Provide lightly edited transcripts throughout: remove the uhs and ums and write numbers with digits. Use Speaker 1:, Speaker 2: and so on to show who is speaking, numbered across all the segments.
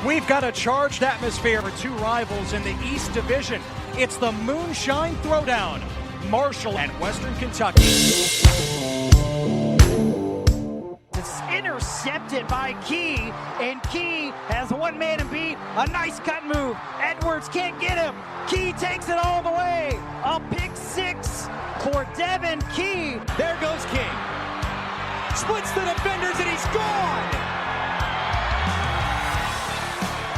Speaker 1: We've got a charged atmosphere for two rivals in the East Division. It's the Moonshine Throwdown, Marshall and Western Kentucky.
Speaker 2: It's intercepted by Key, and Key has one man to beat. A nice cut move. Edwards can't get him. Key takes it all the way. A pick six for Devin Key.
Speaker 1: There goes Key. Splits the defenders and he's gone.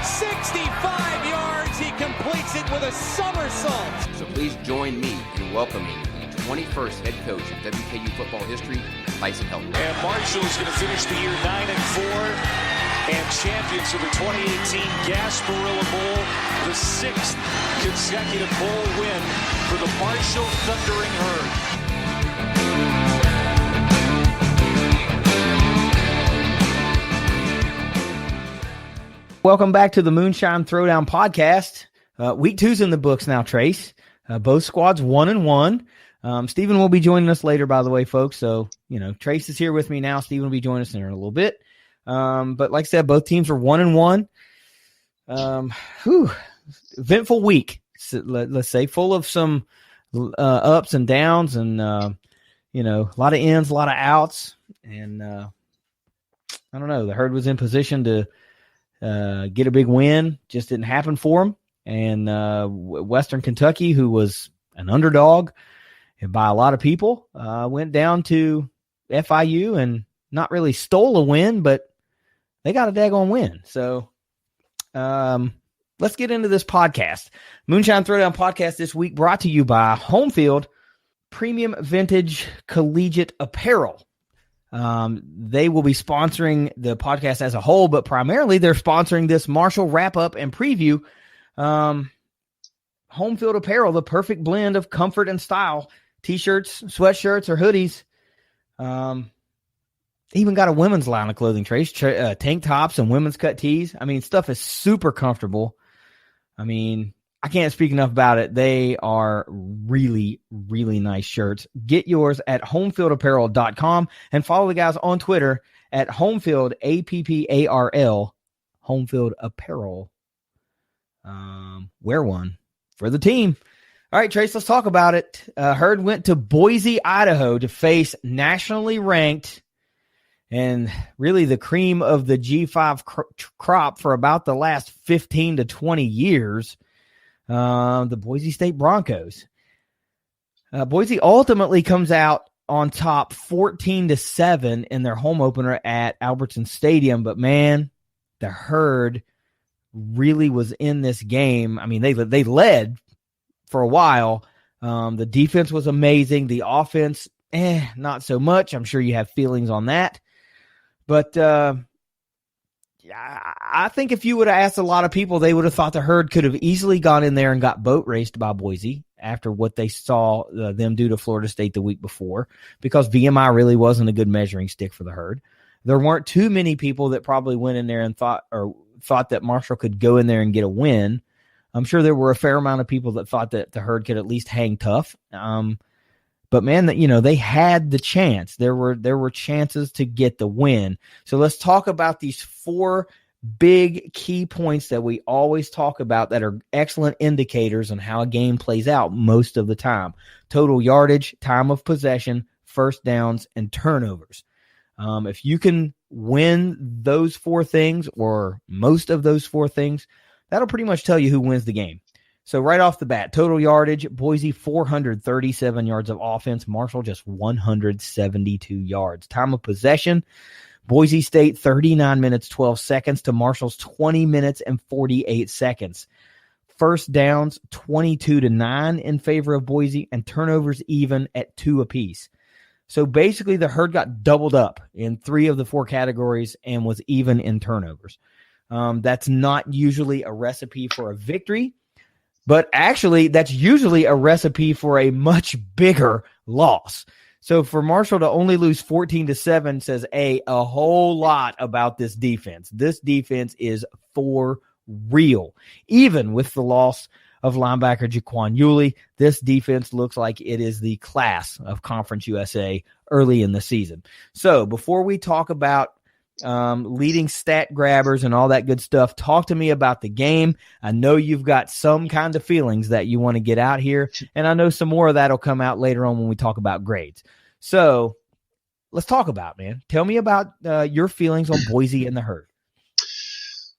Speaker 1: 65 yards, he completes it with a somersault.
Speaker 3: So please join me in welcoming the 21st head coach in WKU football history, Tyson Helton.
Speaker 4: And Marshall's going to finish the year 9-4 and champions of the 2018 Gasparilla Bowl, the sixth consecutive bowl win for the Marshall Thundering Herd.
Speaker 5: Welcome back to the Moonshine Throwdown podcast. Week 2's in the books now, Trace. Both squads 1-1. Stephen will be joining us later, by the way, folks. So, Trace is here with me now. Stephen will be joining us in a little bit. But like I said, both teams are 1-1. Eventful week, let's say, full of some ups and downs and, a lot of ins, a lot of outs. And I don't know, the Herd was in position to get a big win, just didn't happen for him. And Western Kentucky, who was an underdog by a lot of people, went down to FIU and not really stole a win, but they got a daggone win. So let's get into this podcast. Moonshine Throwdown podcast this week brought to you by Homefield Premium Vintage Collegiate Apparel. They will be sponsoring the podcast as a whole, but primarily they're sponsoring this Marshall wrap-up and preview. Homefield Apparel, the perfect blend of comfort and style. T-shirts, sweatshirts, or hoodies. Even got a women's line of clothing, Trace. Tank tops and women's cut tees. I mean, stuff is super comfortable. I mean, I can't speak enough about it. They are really, really nice shirts. Get yours at homefieldapparel.com and follow the guys on Twitter at Homefield, APPARL, Homefield Apparel. Wear one for the team. All right, Trace, let's talk about it. Herd went to Boise, Idaho to face nationally ranked and really the cream of the G5 crop for about the last 15 to 20 years. The Boise State Broncos. Boise ultimately comes out on top 14-7 in their home opener at Albertson Stadium. But man, the Herd really was in this game. I mean, they led for a while. The defense was amazing. The offense, not so much. I'm sure you have feelings on that. But I think if you would have asked a lot of people, they would have thought the Herd could have easily gone in there and got boat raced by Boise after what they saw them do to Florida State the week before, because VMI really wasn't a good measuring stick for the Herd. There weren't too many people that probably went in there and thought that Marshall could go in there and get a win. I'm sure there were a fair amount of people that thought that the Herd could at least hang tough. But man, they had the chance. There were chances to get the win. So let's talk about these 4 big key points that we always talk about that are excellent indicators on how a game plays out most of the time. Total yardage, time of possession, first downs, and turnovers. If you can win those 4 things or most of those 4 things, that'll pretty much tell you who wins the game. So right off the bat, total yardage, Boise 437 yards of offense, Marshall just 172 yards. Time of possession, Boise State 39 minutes 12 seconds to Marshall's 20 minutes and 48 seconds. First downs 22-9 in favor of Boise, and turnovers even at 2 apiece. So basically the Herd got doubled up in 3 of the 4 categories and was even in turnovers. That's not usually a recipe for a victory. But actually, that's usually a recipe for a much bigger loss. So for Marshall to only lose 14-7 says a whole lot about this defense. This defense is for real. Even with the loss of linebacker Jaquan Yulee, this defense looks like it is the class of Conference USA early in the season. So before we talk about leading stat grabbers and all that good stuff. Talk to me about the game. I know you've got some kind of feelings that you want to get out here, and I know some more of that will come out later on when we talk about grades. So let's talk about, man. Tell me about your feelings on Boise and the Herd.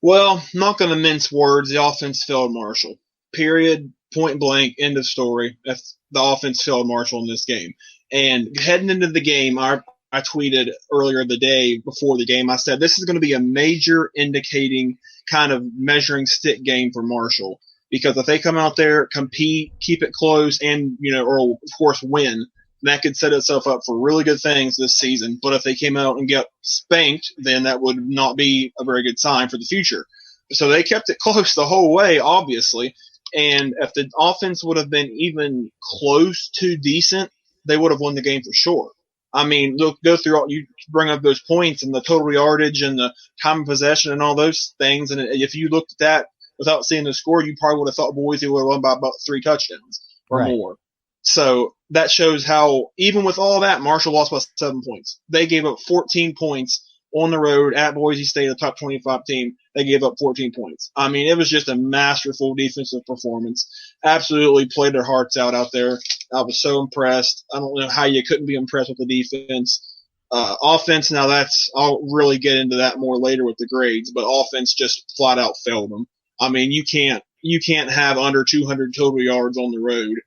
Speaker 6: Well, I'm not going to mince words. The offense failed Marshall. Period. Point blank. End of story. That's the offense failed Marshall in this game. And heading into the game, I tweeted earlier the day before the game, I said this is going to be a major indicating kind of measuring stick game for Marshall. Because if they come out there, compete, keep it close, and, or of course win, that could set itself up for really good things this season. But if they came out and get spanked, then that would not be a very good sign for the future. So they kept it close the whole way, obviously. And if the offense would have been even close to decent, they would have won the game for sure. I mean, look, go through you bring up those points and the total yardage and the time of possession and all those things. And if you looked at that without seeing the score, you probably would have thought Boise would have won by about 3 touchdowns or more. So that shows how, even with all that, Marshall lost by 7 points. They gave up 14 points on the road at Boise State, a top 25 team. They gave up 14 points. I mean, it was just a masterful defensive performance. Absolutely played their hearts out there. I was so impressed. I don't know how you couldn't be impressed with the defense. Offense, now I'll really get into that more later with the grades, but offense just flat out failed them. I mean, you can't have under 200 total yards on the road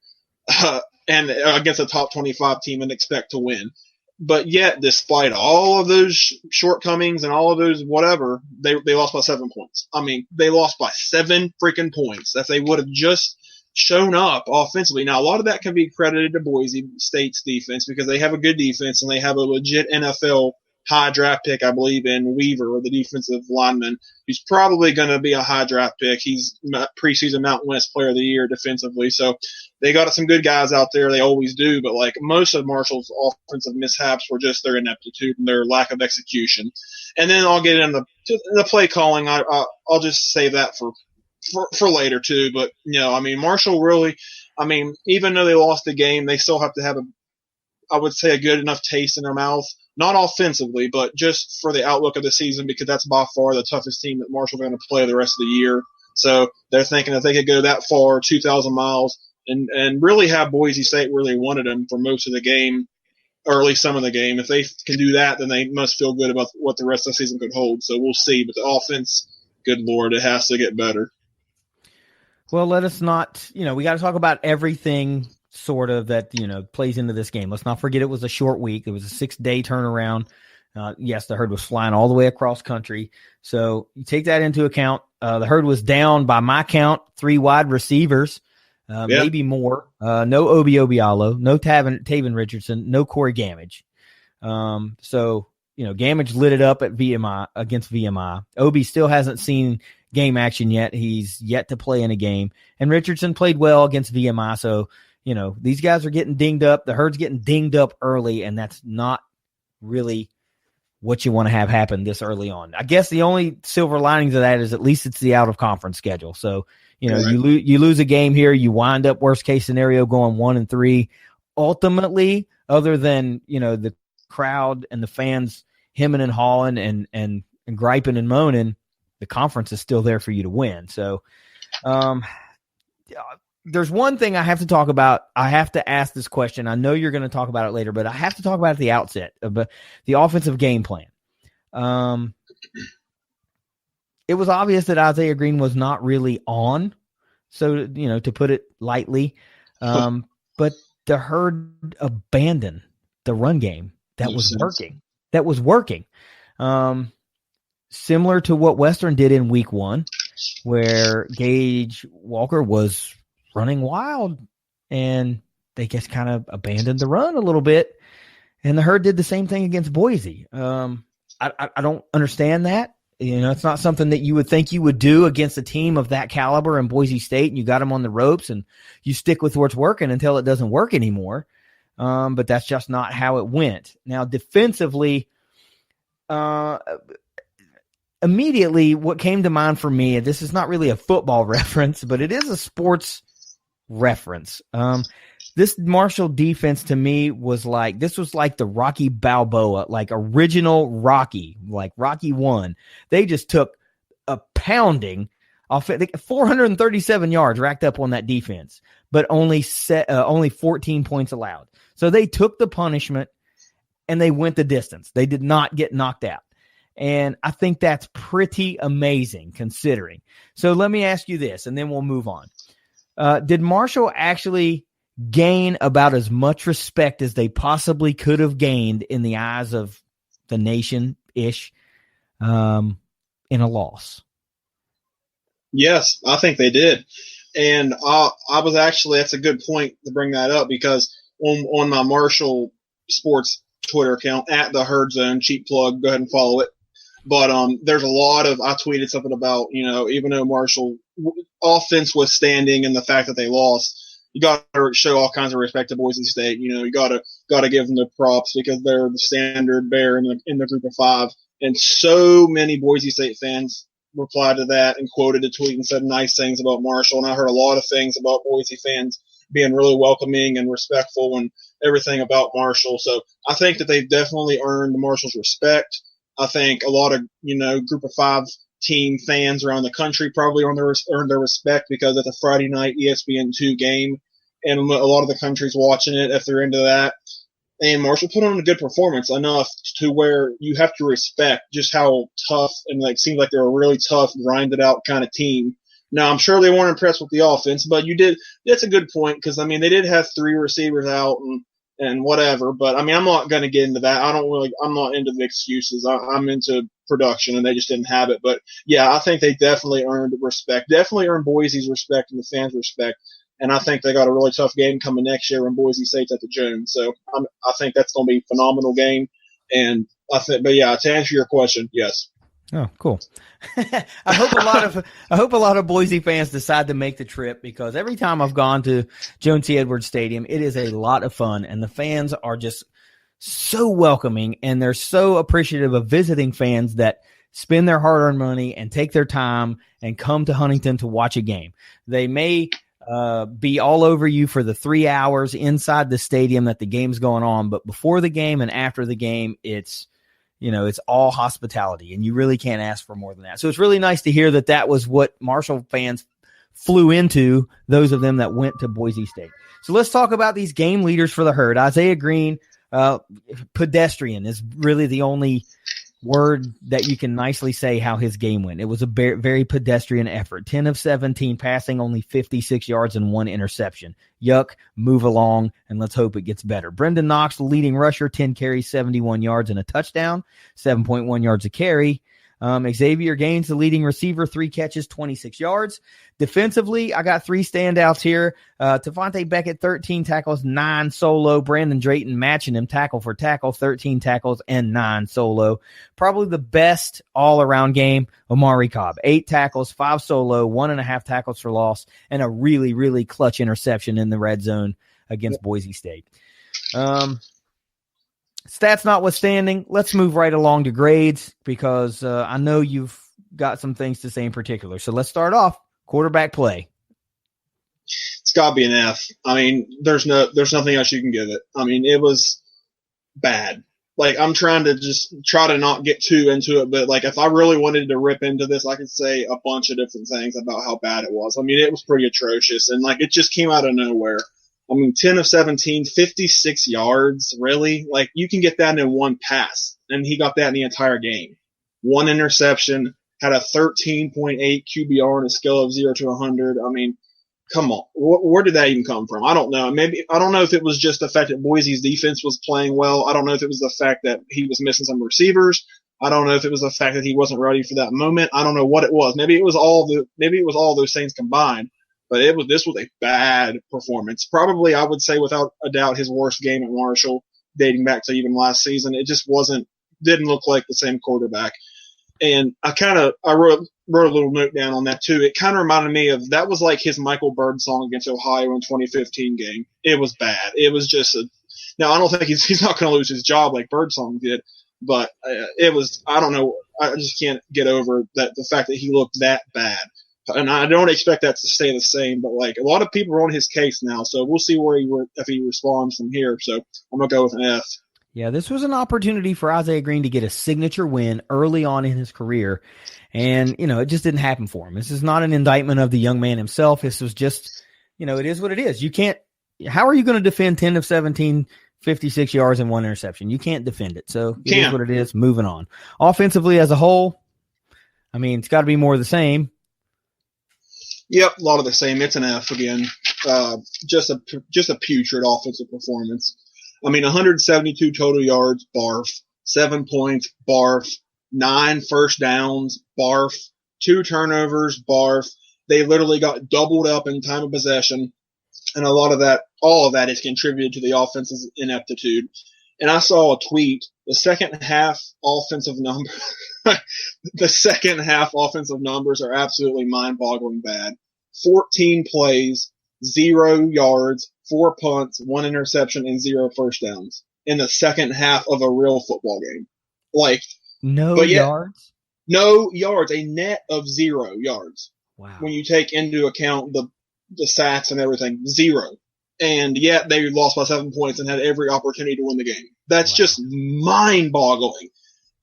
Speaker 6: and against a top 25 team and expect to win. But yet, despite all of those shortcomings and all of those whatever, they lost by 7 points. I mean, they lost by 7 freaking points. If they would have just shown up offensively. Now, a lot of that can be credited to Boise State's defense because they have a good defense and they have a legit NFL high draft pick, I believe, in Weaver, the defensive lineman, who's probably going to be a high draft pick. He's preseason Mountain West Player of the Year defensively. So they got some good guys out there. They always do. But like most of Marshall's offensive mishaps were just their ineptitude and their lack of execution. And then I'll get into the play calling. I'll just save that for later too. But, I mean, Marshall really, even though they lost the game, they still have to have I would say a good enough taste in their mouth. Not offensively, but just for the outlook of the season, because that's by far the toughest team that Marshall's going to play the rest of the year. So they're thinking if they could go that far, 2,000 miles, and really have Boise State where they wanted them for most of the game, or at least some of the game. If they can do that, then they must feel good about what the rest of the season could hold. So we'll see. But the offense, good Lord, it has to get better.
Speaker 5: Well, let us not, we got to talk about everything sort of that, plays into this game. Let's not forget it was a short week. It was a 6-day turnaround. Yes, the Herd was flying all the way across country. So you take that into account. The Herd was down, by my count, 3 wide receivers, maybe more. No Obi Obialo, no Taven Richardson, no Corey Gamage. So, Gamage lit it up at against VMI. Obi still hasn't seen game action yet. He's yet to play in a game. And Richardson played well against VMI. So, these guys are getting dinged up. The Herd's getting dinged up early, and that's not really what you want to have happen this early on. I guess the only silver linings of that is at least it's the out-of-conference schedule. So, right. You lose a game here, you wind up worst-case scenario going 1-3. Ultimately, other than, the crowd and the fans hemming and hawing and griping and moaning, the conference is still there for you to win. So, there's one thing I have to talk about. I have to ask this question. I know you're going to talk about it later, but I have to talk about it at the outset of the offensive game plan. It was obvious that Isaiah Green was not really on. So, to put it lightly, but the Herd abandoned the run game that was working. Similar to what Western did in week 1, where Gage Walker was running wild, and they just kind of abandoned the run a little bit. And the Herd did the same thing against Boise. I don't understand that. It's not something that you would think you would do against a team of that caliber in Boise State, and you got them on the ropes, and you stick with what's working until it doesn't work anymore. But that's just not how it went. Now, defensively, immediately what came to mind for me, and this is not really a football reference, but it is a sports reference. This Marshall defense to me was like the Rocky Balboa, like original Rocky, like Rocky 1. They just took a pounding off 437 yards racked up on that defense, but only 14 points allowed. So they took the punishment and they went the distance. They did not get knocked out. And I think that's pretty amazing considering. So let me ask you this, and then we'll move on. Did Marshall actually gain about as much respect as they possibly could have gained in the eyes of the nation-ish in a loss?
Speaker 6: Yes, I think they did. And I was actually, that's a good point to bring that up, because on my Marshall Sports Twitter account, at the Herd Zone, cheap plug, go ahead and follow it. But there's a lot of, I tweeted something about, even though Marshall offense was standing and the fact that they lost, you got to show all kinds of respect to Boise State. You got to give them the props because they're the standard bearer in the group of 5. And so many Boise State fans replied to that and quoted the tweet and said nice things about Marshall. And I heard a lot of things about Boise fans being really welcoming and respectful and everything about Marshall. So I think that they've definitely earned Marshall's respect. I think a lot of, group of 5 team fans around the country probably earned their respect because it's a Friday night ESPN2 game, and a lot of the country's watching it if they're into that. And Marshall put on a good performance, enough to where you have to respect just how tough, and seemed like they're a really tough, grinded out kind of team. Now, I'm sure they weren't impressed with the offense, but that's a good point, because they did have 3 receivers out and whatever, but I'm not going to get into that. I'm not into the excuses. I'm into production, and they just didn't have it. But yeah, I think they definitely earned respect, definitely earned Boise's respect and the fans' respect. And I think they got a really tough game coming next year when Boise State's at the Jones. So I think that's going to be a phenomenal game. And but yeah, to answer your question, yes.
Speaker 5: Oh, cool. I hope a lot of Boise fans decide to make the trip, because every time I've gone to Jones C. Edwards Stadium, it is a lot of fun, and the fans are just so welcoming, and they're so appreciative of visiting fans that spend their hard-earned money and take their time and come to Huntington to watch a game. They may be all over you for the 3 hours inside the stadium that the game's going on, but before the game and after the game, it's all hospitality, and you really can't ask for more than that. So it's really nice to hear that was what Marshall fans flew into, those of them that went to Boise State. So let's talk about these game leaders for the Herd. Isaiah Green, pedestrian is really the only word that you can nicely say how his game went. It was a very pedestrian effort. 10 of 17 passing, only 56 yards and 1 interception. Yuck, move along, and let's hope it gets better. Brendan Knox, the leading rusher, 10 carries, 71 yards and a touchdown, 7.1 yards a carry. Xavier Gaines, the leading receiver, 3 catches, 26 yards. Defensively, I got 3 standouts here. Tavante Beckett, 13 tackles, 9 solo. Brandon Drayton matching him tackle for tackle, 13 tackles and 9 solo. Probably the best all-around game, Omari Cobb. 8 tackles, 5 solo, 1.5 tackles for loss, and a really, really clutch interception in the red zone against Boise State. Stats notwithstanding, let's move right along to grades, because I know you've got some things to say in particular. So let's start off. Quarterback play.
Speaker 6: It's got to be an F. There's nothing else you can give it. It was bad. I'm trying to not get too into it, but if I really wanted to rip into this, I could say a bunch of different things about how bad it was. It was pretty atrocious, and it just came out of nowhere. 10 of 17, 56 yards, really? You can get that in one pass, and he got that in the entire game. 1 interception, had a 13.8 QBR on a scale of 0 to 100. Come on. Where did that even come from? I don't know. I don't know if it was just the fact that Boise's defense was playing well. I don't know if it was the fact that he was missing some receivers. I don't know if it was the fact that he wasn't ready for that moment. I don't know what it was. Maybe it was all those things combined. But this was a bad performance. Probably, I would say, without a doubt, his worst game at Marshall, dating back to even last season. It just didn't look like the same quarterback. And I wrote a little note down on that too. It kind of reminded me of, that was like his Michael Bird song against Ohio in 2015 game. It was bad. It was just now I don't think he's not going to lose his job like Birdsong did, but it was, I don't know. I just can't get over the fact that he looked that bad. And I don't expect that to stay the same, but like a lot of people are on his case now, so we'll see if he responds from here. So I'm gonna go with an F.
Speaker 5: Yeah, this was an opportunity for Isaiah Green to get a signature win early on in his career, and it just didn't happen for him. This is not an indictment of the young man himself. This was just, it is what it is. You can't. How are you going to defend 10 of 17, 56 yards and 1 interception? You can't defend it. So it is what it is. Moving on. Offensively as a whole, I mean, it's got to be more of the same.
Speaker 6: Yep, a lot of the same. It's an F again. Just a putrid offensive performance. I mean, 172 total yards, barf. 7 points, barf. 9 first downs, barf. 2 turnovers, barf. They literally got doubled up in time of possession, and all of that is contributed to the offense's ineptitude. And I saw a tweet. The second half offensive numbers are absolutely mind-boggling bad. 14 plays, 0 yards, 4 punts, 1 interception, and 0 first downs in the second half of a real football game.
Speaker 5: Yards?
Speaker 6: No yards, a net of 0 yards.
Speaker 5: Wow.
Speaker 6: When you take into account the sacks and everything, 0. And yet they lost by 7 points and had every opportunity to win the game. That's just mind-boggling.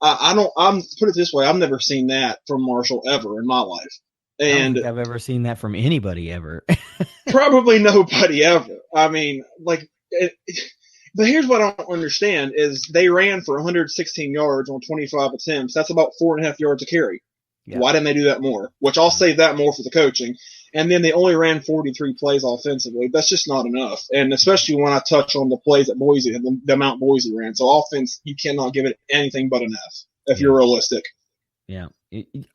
Speaker 6: I'm put it this way, I've never seen that from Marshall ever in my life. And
Speaker 5: I don't think I've ever seen that from anybody ever.
Speaker 6: Probably nobody ever. I mean, but here's what I don't understand is they ran for 116 yards on 25 attempts. That's about 4.5 yards a carry. Yeah. Why didn't they do that more? Which I'll save that more for the coaching. And then they only ran 43 plays offensively. That's just not enough. And especially when I touch on the plays at Boise, the amount Boise ran. So offense, you cannot give it anything but an F if you're realistic.
Speaker 5: Yeah.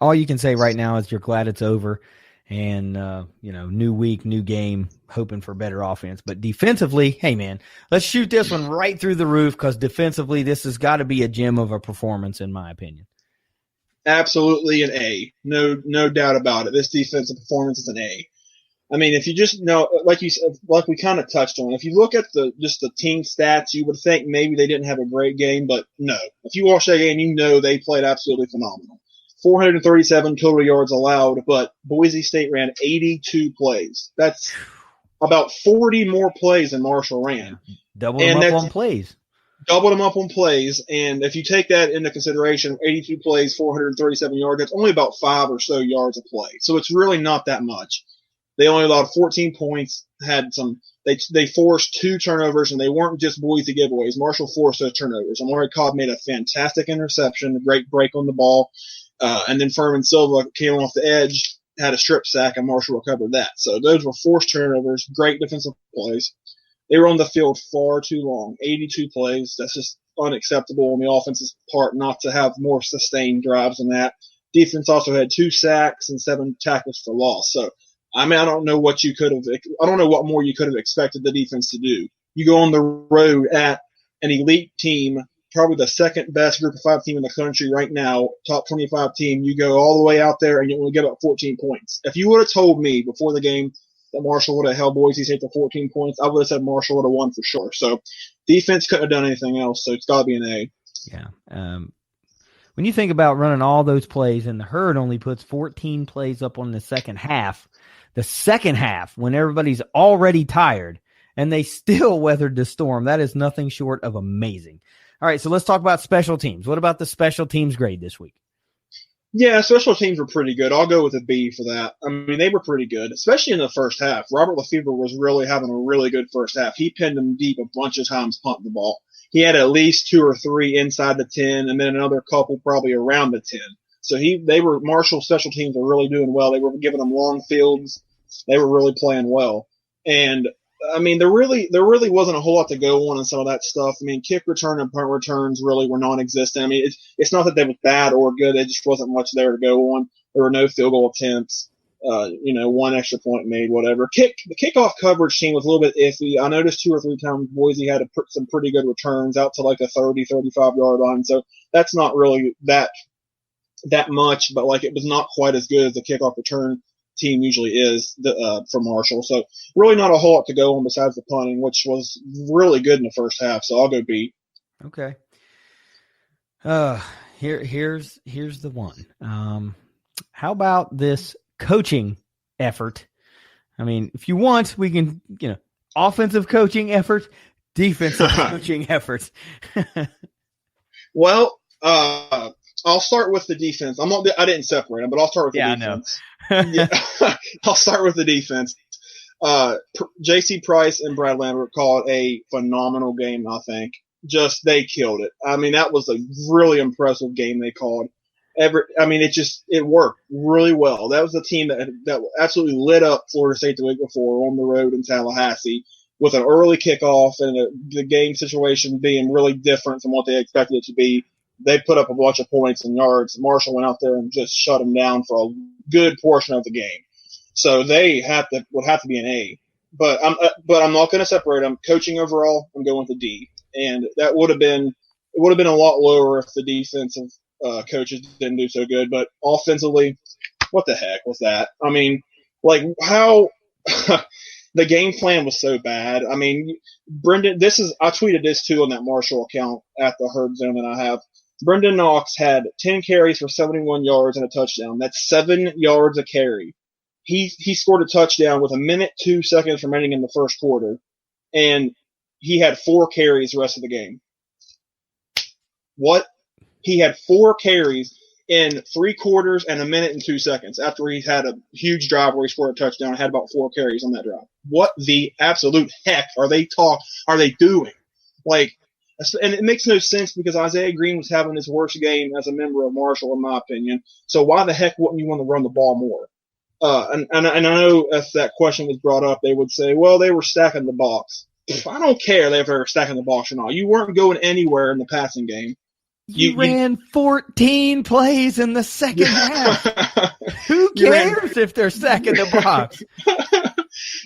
Speaker 5: All you can say right now is you're glad it's over and, new week, new game, hoping for better offense. But defensively, hey, man, let's shoot this one right through the roof because defensively this has got to be a gem of a performance in my opinion.
Speaker 6: Absolutely an A. No doubt about it. This defensive performance is an A. I mean, if you just know, like you said, like we kind of touched on, if you look at the team stats, you would think maybe they didn't have a great game, but no. If you watch that game, they played absolutely phenomenal. 437 total yards allowed, but Boise State ran 82 plays. That's about 40 more plays than Marshall ran.
Speaker 5: Double them up on plays.
Speaker 6: Doubled them up on plays, and if you take that into consideration, 82 plays, 437 yards, that's only about 5 or so yards a play. So it's really not that much. They only allowed 14 points, they forced 2 turnovers, and they weren't just Boise giveaways. Marshall forced those turnovers. Amari Cobb made a fantastic interception, a great break on the ball, and then Furman Silva came off the edge, had a strip sack, and Marshall recovered that. So those were forced turnovers, great defensive plays. They were on the field far too long, 82 plays. That's just unacceptable on the offense's part not to have more sustained drives than that. Defense also had 2 sacks and 7 tackles for loss. So, I mean, I don't know what more you could have expected the defense to do. You go on the road at an elite team, probably the second best group of 5 team in the country right now, top 25 team. You go all the way out there and you only give up 14 points. If you would have told me before the game that Marshall would have held Boise State to 14 points, I would have said Marshall would have won for sure. So defense couldn't have done anything else, so it's got to be an A.
Speaker 5: Yeah. When you think about running all those plays and the Herd only puts 14 plays up on the second half, when everybody's already tired and they still weathered the storm, that is nothing short of amazing. All right, so let's talk about special teams. What about the special teams grade this week?
Speaker 6: Yeah, special teams were pretty good. I'll go with a B for that. I mean, they were pretty good, especially in the first half. Robert Lefebvre was really having a really good first half. He pinned them deep a bunch of times punting the ball. He had at least 2 or 3 inside the 10 and then another couple probably around the 10. So Marshall special teams were really doing well. They were giving them long fields. They were really playing well. And I mean, there really wasn't a whole lot to go on in some of that stuff. I mean, kick return and punt returns really were non-existent. I mean, it's not that they were bad or good. There just wasn't much there to go on. There were no field goal attempts. 1 extra point made, whatever. The kickoff coverage team was a little bit iffy. I noticed 2 or 3 times Boise had some pretty good returns out to like a 30, 35-yard line. So that's not really that much, but like it was not quite as good as the kickoff return team usually is for Marshall. So really not a whole lot to go on besides the punting, which was really good in the first half. So I'll go B.
Speaker 5: Okay. Here's the one. How about this coaching effort. I mean, if you want, we can, offensive coaching effort, defensive coaching efforts.
Speaker 6: Well, I'll start with the defense. I didn't separate them, but I'll start with the defense. Yeah, I'll start with the defense. J.C. Price and Brad Lambert called a phenomenal game, I think. They killed it. I mean, that was a really impressive game they called. It worked really well. That was a team that absolutely lit up Florida State the week before on the road in Tallahassee with an early kickoff and the game situation being really different from what they expected it to be. They put up a bunch of points and yards. Marshall went out there and just shut them down for a good portion of the game. So they would have to be an A. But I'm not going to separate them. Coaching overall, I'm going with a D. And that would have been a lot lower if the defensive coaches didn't do so good. But offensively, what the heck was that? I mean, like how the game plan was so bad. I mean, Brendan, I tweeted this too on that Marshall account at the Herd Zone that I have. Brendan Knox had 10 carries for 71 yards and a touchdown. That's 7 yards a carry. He scored a touchdown with 1:02 remaining in the first quarter, and he had 4 carries the rest of the game. What? He had 4 carries in 3 quarters and 1:02 after he had a huge drive where he scored a touchdown and had about 4 carries on that drive. What the absolute heck are they doing? And it makes no sense because Isaiah Green was having his worst game as a member of Marshall, in my opinion. So why the heck wouldn't you want to run the ball more? And I know if that question was brought up, they would say, well, they were stacking the box. I don't care if they were stacking the box or not. You weren't going anywhere in the passing game.
Speaker 5: You ran 14 plays in the second half. Who cares if they're stacking the box?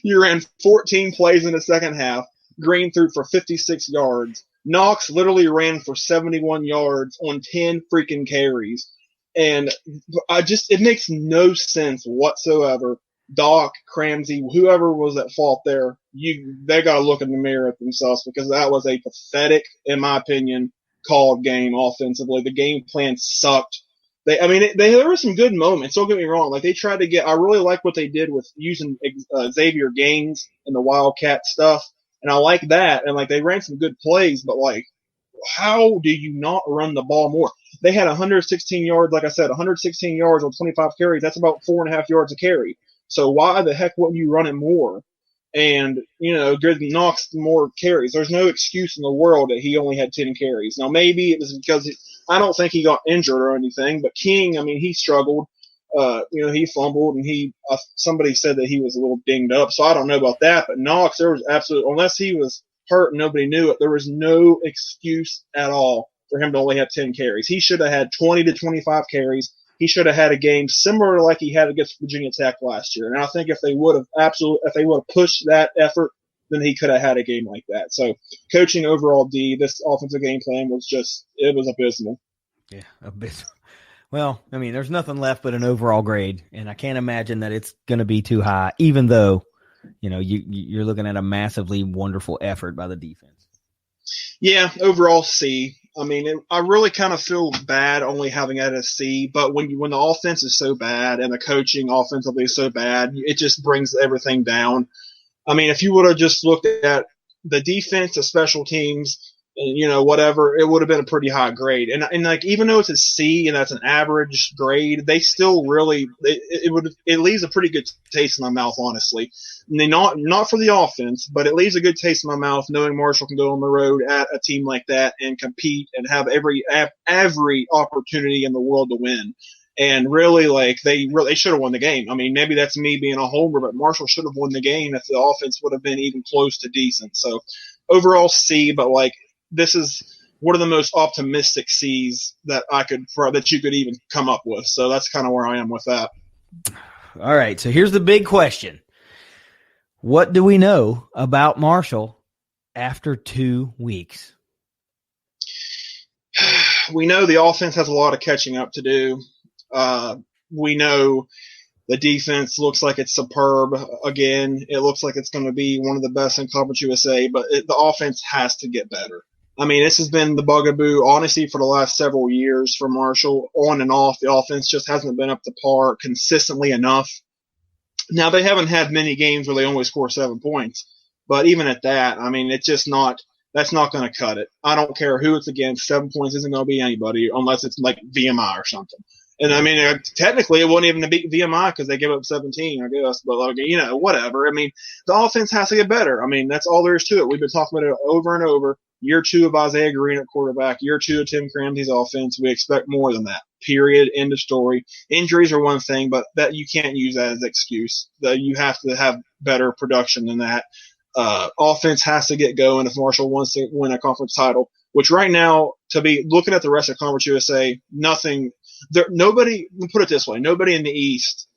Speaker 6: You ran 14 plays in the second half. Green threw for 56 yards. Knox literally ran for 71 yards on 10 freaking carries. And it makes no sense whatsoever. Doc, Cramsey, whoever was at fault there, they got to look in the mirror at themselves because that was a pathetic, in my opinion, called game offensively. The game plan sucked. There were some good moments. Don't get me wrong. Like they tried to I really like what they did with using Xavier Gaines and the Wildcat stuff. And I like that. And they ran some good plays, but how do you not run the ball more? They had 116 yards, like I said, 116 yards on 25 carries. That's about 4.5 yards a carry. So why the heck wouldn't you run it more? And, give Knox more carries. There's no excuse in the world that he only had 10 carries. Now, maybe it was because I don't think he got injured or anything, but King, he struggled. He fumbled and somebody said that he was a little dinged up. So I don't know about that, but Knox, there was unless he was hurt and nobody knew it, there was no excuse at all for him to only have 10 carries. He should have had 20 to 25 carries. He should have had a game similar to like he had against Virginia Tech last year. And I think if they would have pushed that effort, then he could have had a game like that. So coaching overall D, this offensive game plan was it was abysmal.
Speaker 5: Yeah, abysmal. Well, there's nothing left but an overall grade, and I can't imagine that it's going to be too high, even though, you're looking at a massively wonderful effort by the defense.
Speaker 6: Yeah, overall C. I really kind of feel bad only having it as C, but when the offense is so bad and the coaching offensively is so bad, it just brings everything down. If you would have just looked at the defense, the special teams, whatever, it would have been a pretty high grade. And even though it's a C and that's an average grade, they still really, it leaves a pretty good taste in my mouth, honestly. Not for the offense, but it leaves a good taste in my mouth knowing Marshall can go on the road at a team like that and compete and have every opportunity in the world to win. And really, they should have won the game. Maybe that's me being a homer, but Marshall should have won the game if the offense would have been even close to decent. So overall C, but this is one of the most optimistic C's that you could even come up with. So that's kind of where I am with that.
Speaker 5: All right. So here's the big question. What do we know about Marshall after 2 weeks?
Speaker 6: We know the offense has a lot of catching up to do. We know the defense looks like it's superb again. It looks like it's going to be one of the best in Conference USA, but the offense has to get better. This has been the bugaboo, honestly, for the last several years for Marshall. On and off, the offense just hasn't been up to par consistently enough. Now, they haven't had many games where they only score 7 points, but even at that, I mean, it's just not – that's not going to cut it. I don't care who it's against. 7 points isn't going to be anybody unless it's like VMI or something. And I mean, technically, it wasn't even a big VMI because they gave up 17, I guess. But, whatever. I mean, the offense has to get better. I mean, that's all there is to it. We've been talking about it over and over. Year 2 of Isaiah Green at quarterback. Year 2 of Tim Cramsey's offense. We expect more than that. Period. End of story. Injuries are one thing, but that you can't use that as an excuse. You have to have better production than that. Offense has to get going if Marshall wants to win a conference title, which right now, to be looking at the rest of Conference USA, nobody, put it this way, nobody in the East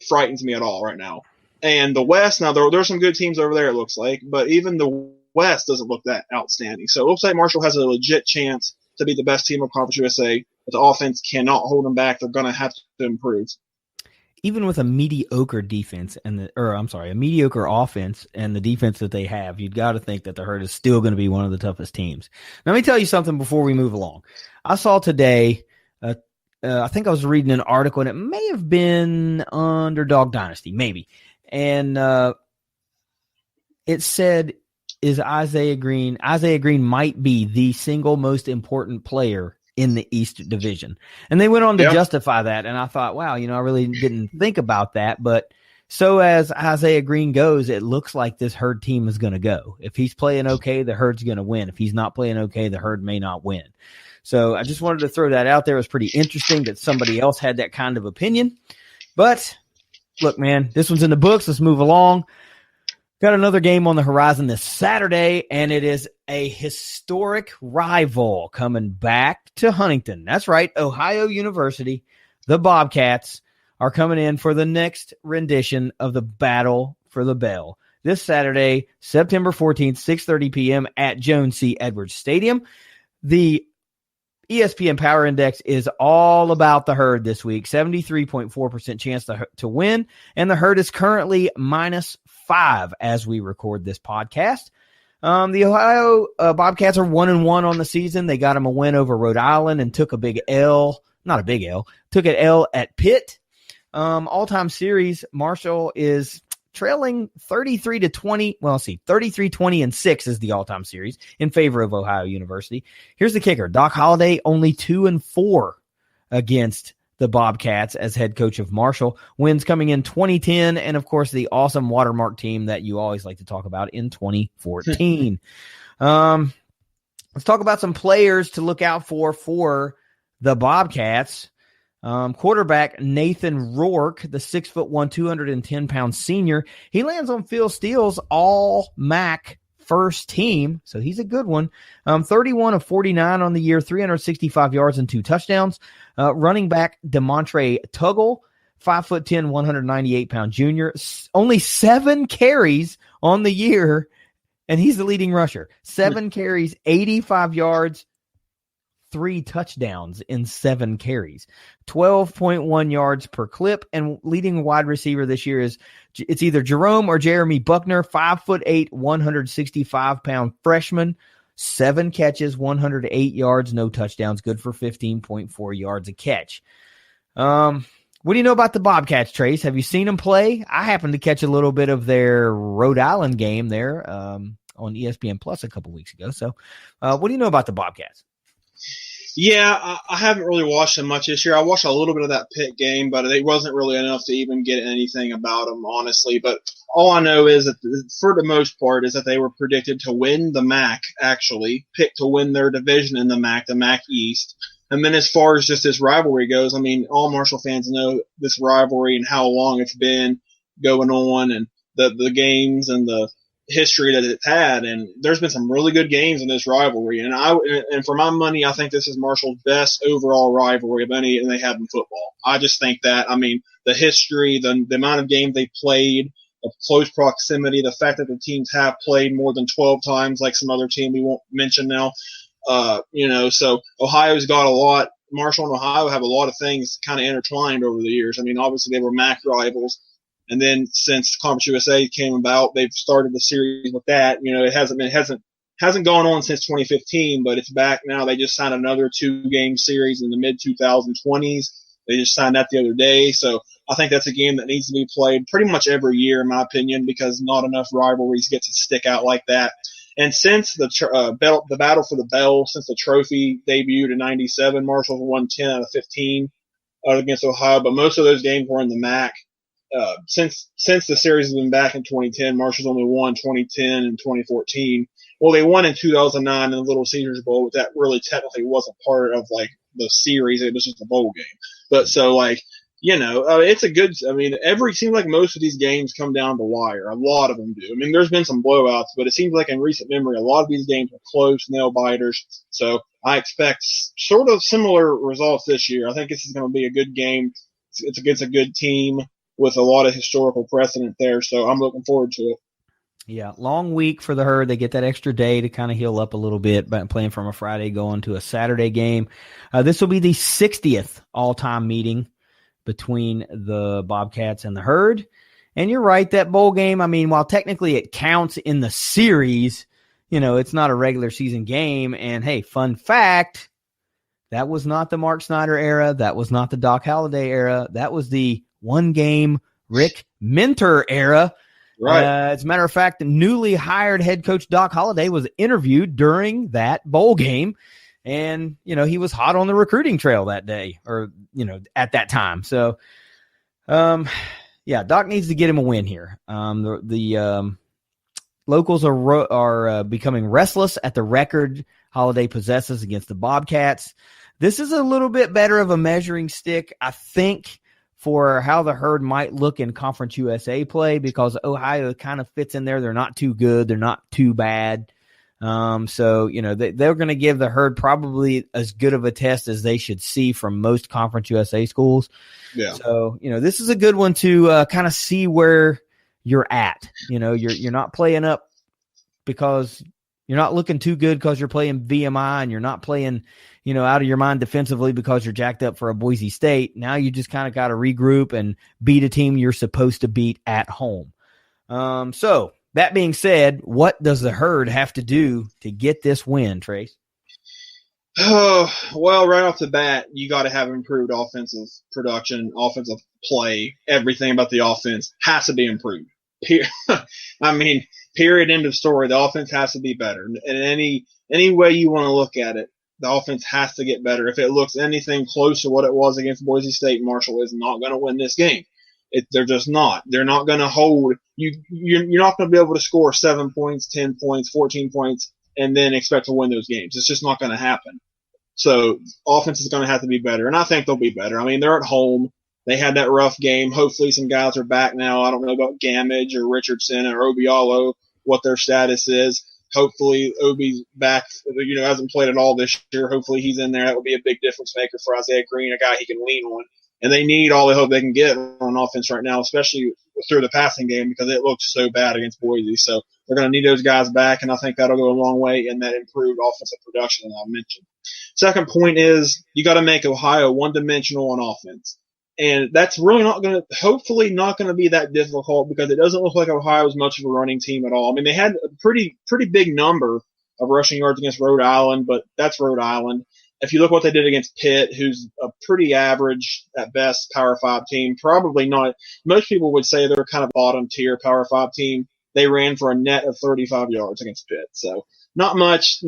Speaker 6: frightens me at all right now. And the West, now there's some good teams over there, it looks like, but even the West doesn't look that outstanding. So it looks like Marshall has a legit chance to be the best team of Conference USA, but the offense cannot hold them back. They're going to have to improve.
Speaker 5: Even with a mediocre defense a mediocre offense and the defense that they have, you've got to think that the Herd is still going to be one of the toughest teams. Now, let me tell you something before we move along. I saw today, I think I was reading an article, and it may have been Underdog Dynasty, maybe. And it said, is Isaiah Green might be the single most important player in the East Division. And they went on to justify that. And I thought, wow, I really didn't think about that. But so as Isaiah Green goes, it looks like this Herd team is going to go. If he's playing okay, the Herd's going to win. If he's not playing okay, the Herd may not win. So I just wanted to throw that out there. It was pretty interesting that somebody else had that kind of opinion. But look, man, this one's in the books. Let's move along. Got another game on the horizon this Saturday, and it is a historic rival coming back to Huntington. That's right, Ohio University. The Bobcats are coming in for the next rendition of the Battle for the Bell. This Saturday, September 14th, 6:30 p.m. at Jones C. Edwards Stadium. The ESPN Power Index is all about the Herd this week. 73.4% chance to win, and the Herd is currently -5 as we record this podcast. The Ohio Bobcats are 1-1 on the season. They got them a win over Rhode Island and took a big L. Not a big L. Took an L at Pitt. All-time series, Marshall is trailing 33-20. Well, let's see, 33-20-6 is the all-time series in favor of Ohio University. Here's the kicker. Doc Holliday only 2-4 against the Bobcats as head coach of Marshall. Wins coming in 2010, and of course the awesome Watermark team that you always like to talk about in 2014. Let's talk about some players to look out for the Bobcats. Quarterback Nathan Rourke, the 6'1", 210-pound senior. He lands on Phil Steele's all-MAC first team, so he's a good one. 31 of 49 on the year, 365 yards and 2 touchdowns. Running back DeMontre Tuggle, 5'10", 198-pound junior. Only 7 carries on the year, and he's the leading rusher. 7 carries, 85 yards, 3 touchdowns in 7 carries, 12.1 yards per clip, and leading wide receiver this year it's either Jerome or Jeremy Buckner, 5'8", 165-pound freshman, 7 catches, 108 yards, no touchdowns, good for 15.4 yards a catch. What do you know about the Bobcats, Trace? Have you seen them play? I happened to catch a little bit of their Rhode Island game there on ESPN Plus a couple weeks ago. So what do you know about the Bobcats?
Speaker 6: Yeah, I haven't really watched them much this year. I watched a little bit of that Pitt game, but it wasn't really enough to even get anything about them, honestly. But all I know is that, for the most part, is that they were predicted to win the MAC, actually, picked to win their division in the MAC East. And then as far as just this rivalry goes, I mean, all Marshall fans know this rivalry and how long it's been going on and the games and the history that it's had, and there's been some really good games in this rivalry, and for my money, I think this is Marshall's best overall rivalry of any they have in football. I just think that, I mean, the history, the amount of games they played, the close proximity, the fact that the teams have played more than 12 times, like some other team we won't mention now, so Ohio's got a lot. Marshall and Ohio have a lot of things kind of intertwined over the years. I mean, obviously they were MAC rivals. And then since Conference USA came about, they've started the series with that. It hasn't gone on since 2015, but it's back now. They just signed another 2-game series in the mid-2020s. They just signed that the other day. So I think that's a game that needs to be played pretty much every year, in my opinion, because not enough rivalries get to stick out like that. And since the battle for the bell, since the trophy debuted in '97, Marshall's won 10 out of 15 against Ohio, but most of those games were in the MAC. Since the series has been back in 2010, Marshall's only won 2010 and 2014. Well, they won in 2009 in the Little Caesars Bowl, but that really technically wasn't part of like the series. It was just a bowl game. But so it's a good. I mean, seems like most of these games come down to wire. A lot of them do. I mean, there's been some blowouts, but it seems like in recent memory, a lot of these games are close, nail biters. So I expect sort of similar results this year. I think this is going to be a good game. It's against a good team with a lot of historical precedent there. So I'm looking forward to it.
Speaker 5: Yeah, long week for the Herd. They get that extra day to kind of heal up a little bit, but playing from a Friday going to a Saturday game. This will be the 60th all-time meeting between the Bobcats and the Herd. And you're right, that bowl game, I mean, while technically it counts in the series, it's not a regular season game. And, hey, fun fact, that was not the Mark Snyder era. That was not the Doc Holliday era. That was the one-game Rick Minter era.
Speaker 6: Right.
Speaker 5: As a matter of fact, the newly hired head coach Doc Holliday was interviewed during that bowl game. And, he was hot on the recruiting trail that day or, at that time. So, Doc needs to get him a win here. The locals are becoming restless at the record Holliday possesses against the Bobcats. This is a little bit better of a measuring stick, I think, for how the Herd might look in Conference USA play, because Ohio kind of fits in there. They're not too good. They're not too bad. So, they're going to give the Herd probably as good of a test as they should see from most Conference USA schools.
Speaker 6: Yeah.
Speaker 5: So, this is a good one to kind of see where you're at. You're not playing up because you're not looking too good because you're playing VMI, and you're not playing, out of your mind defensively because you're jacked up for a Boise State. Now you just kind of got to regroup and beat a team you're supposed to beat at home. So that being said, what does the Herd have to do to get this win, Trace?
Speaker 6: Oh, well, right off the bat, you got to have improved offensive production, offensive play. Everything about the offense has to be improved. Period, end of story. The offense has to be better. And any way you want to look at it, the offense has to get better. If it looks anything close to what it was against Boise State, Marshall is not going to win this game. They're just not. They're not going to hold you. You're not going to be able to score 7 points, 10 points, 14 points, and then expect to win those games. It's just not going to happen. So offense is going to have to be better, and I think they'll be better. I mean, they're at home. They had that rough game. Hopefully some guys are back now. I don't know about Gamage or Richardson or Obialo, what their status is. Hopefully Obi's back, hasn't played at all this year. Hopefully he's in there. That would be a big difference maker for Isaiah Green, a guy he can lean on. And they need all the hope they can get on offense right now, especially through the passing game, because it looked so bad against Boise. So they're going to need those guys back, and I think that'll go a long way in that improved offensive production that I mentioned. Second point is you got to make Ohio one-dimensional on offense. And that's really hopefully not going to be that difficult, because it doesn't look like Ohio is much of a running team at all. I mean, they had a pretty big number of rushing yards against Rhode Island, but that's Rhode Island. If you look what they did against Pitt, who's a pretty average at best Power 5 team, probably not. Most people would say they're kind of bottom tier Power 5 team. They ran for a net of 35 yards against Pitt. So not much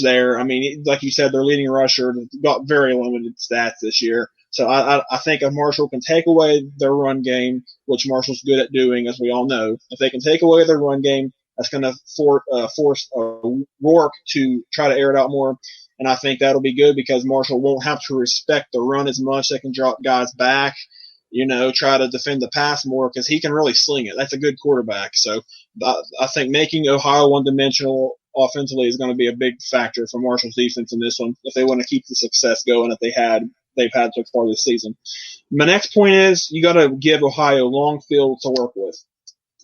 Speaker 6: there. I mean, like you said, their leading rusher got very limited stats this year. So I think if Marshall can take away their run game, which Marshall's good at doing, as we all know, if they can take away their run game, that's going to force Rourke to try to air it out more. And I think that'll be good, because Marshall won't have to respect the run as much. They can drop guys back, try to defend the pass more, because he can really sling it. That's a good quarterback. So I think making Ohio one-dimensional offensively is going to be a big factor for Marshall's defense in this one, if they want to keep the success going that they've had so far this season. My next point is you got to give Ohio long field to work with.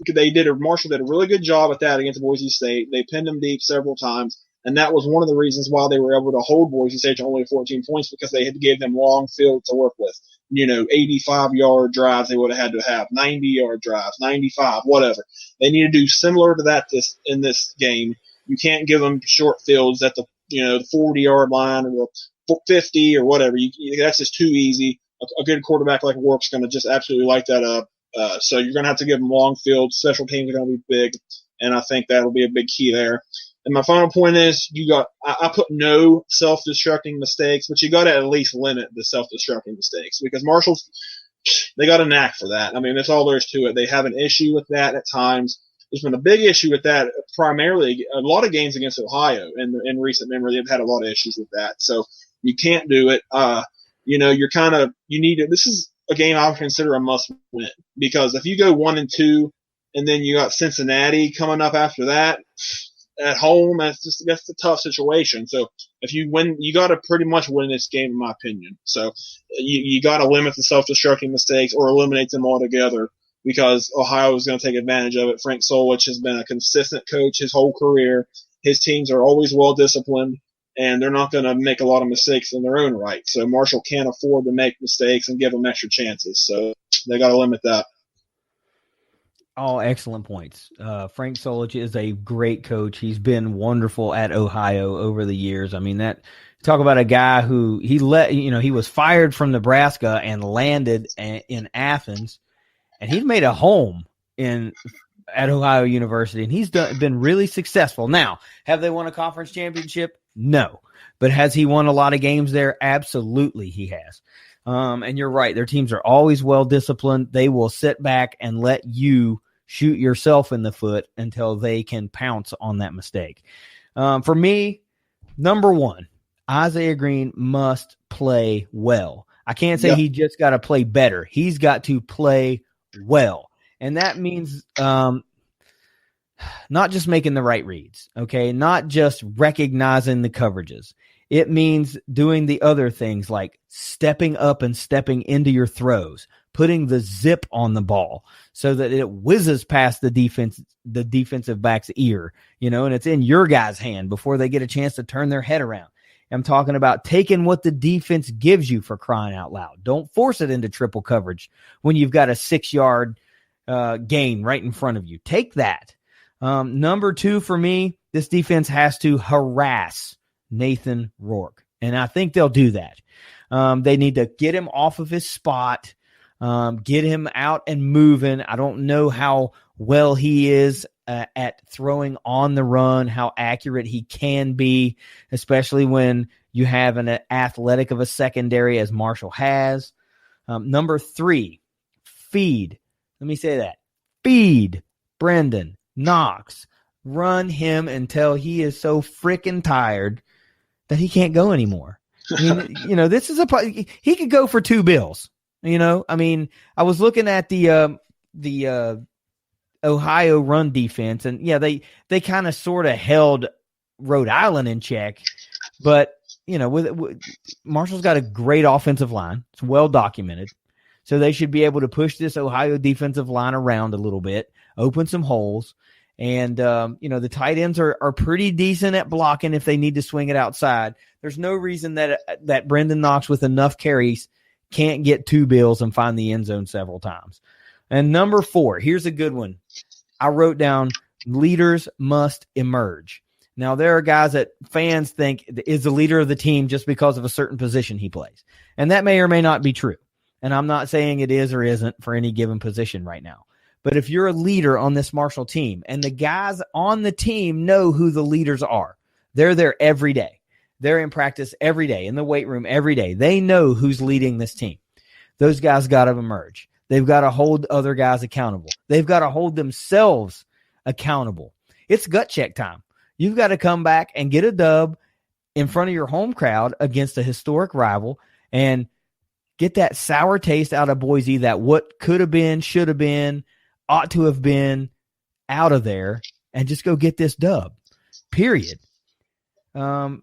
Speaker 6: Marshall did a really good job at that against Boise State. They pinned them deep several times, and that was one of the reasons why they were able to hold Boise State to only 14 points, because they had to give them long field to work with. 85-yard drives they would have had to have, 90-yard drives, 95, whatever. They need to do similar to that in this game. You can't give them short fields at the 40-yard line or the 50 or whatever. That's just too easy. a good quarterback like Warp's going to just absolutely light that up. So you're going to have to give them long field. Special teams are going to be big, and I think that'll be a big key there. And my final point is I put no self-destructing mistakes, but you got to at least limit the self-destructing mistakes because Marshall's, they got a knack for that. I mean, that's all there is to it. They have an issue with that at times. There's been a big issue with that, primarily a lot of games against Ohio in recent memory. They've had a lot of issues with that. So you can't do it. This is a game I would consider a must win because if you go 1-2 and then you got Cincinnati coming up after that at home, that's a tough situation. So if you win, you got to pretty much win this game, in my opinion. So you got to limit the self-destructing mistakes or eliminate them altogether because Ohio is going to take advantage of it. Frank Solich has been a consistent coach his whole career. His teams are always well disciplined, and they're not going to make a lot of mistakes in their own right. So Marshall can't afford to make mistakes and give them extra chances. So they got to limit that.
Speaker 5: All excellent points. Frank Solich is a great coach. He's been wonderful at Ohio over the years. I mean, talk about a guy who he was fired from Nebraska and landed in Athens, and he's made a home at Ohio University, and he's been really successful. Now, have they won a conference championship? No. But has he won a lot of games there? Absolutely he has. And you're right. Their teams are always well disciplined. They will sit back and let you shoot yourself in the foot until they can pounce on that mistake. For me, number one, Isaiah Green must play well. I can't say he just got to play better. He's got to play well. And that means not just making the right reads, okay? Not just recognizing the coverages. It means doing the other things like stepping up and stepping into your throws, putting the zip on the ball so that it whizzes past the defensive back's ear, and it's in your guy's hand before they get a chance to turn their head around. I'm talking about taking what the defense gives you, for crying out loud. Don't force it into triple coverage when you've got a 6-yard gain right in front of you. Take that. Number two for me, this defense has to harass Nathan Rourke, and I think they'll do that. They need to get him off of his spot, get him out and moving. I don't know how well he is at throwing on the run, how accurate he can be, especially when you have an athletic of a secondary as Marshall has. Number three, feed. Let me say that. Feed Brendan Knox. Run him until he is so freaking tired that he can't go anymore. I mean, this is he could go for $2 bills. I mean, I was looking at the Ohio run defense, and they kind of sort of held Rhode Island in check, but with Marshall's got a great offensive line. It's well documented, so they should be able to push this Ohio defensive line around a little bit, open some holes. And, the tight ends are pretty decent at blocking if they need to swing it outside. There's no reason that Brendan Knox with enough carries can't get 2 bills and find the end zone several times. And number 4, here's a good one. I wrote down leaders must emerge. Now, there are guys that fans think is the leader of the team just because of a certain position he plays. And that may or may not be true. And I'm not saying it is or isn't for any given position right now. But if you're a leader on this Marshall team and the guys on the team know who the leaders are, they're there every day. They're in practice every day, in the weight room every day. They know who's leading this team. Those guys got to emerge. They've got to hold other guys accountable. They've got to hold themselves accountable. It's gut check time. You've got to come back and get a dub in front of your home crowd against a historic rival and get that sour taste out of Boise that what could have been, should have been, ought to have been out of there, and just go get this dub, period. And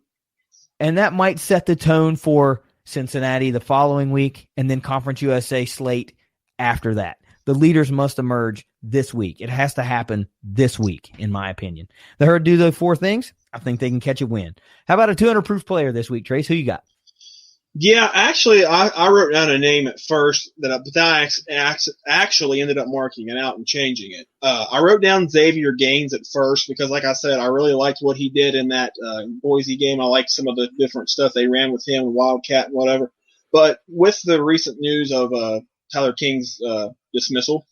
Speaker 5: that might set the tone for Cincinnati the following week and then Conference USA slate after that. The leaders must emerge this week. It has to happen this week, in my opinion. The Herd do those 4 things. I think they can catch a win. How about a 200-proof player this week, Trace? Who you got?
Speaker 6: Yeah, actually, I wrote down a name at first, but I actually ended up marking it out and changing it. I wrote down Xavier Gaines at first because, like I said, I really liked what he did in that Boise game. I liked some of the different stuff they ran with him, Wildcat and whatever. But with the recent news of Tyler King's dismissal,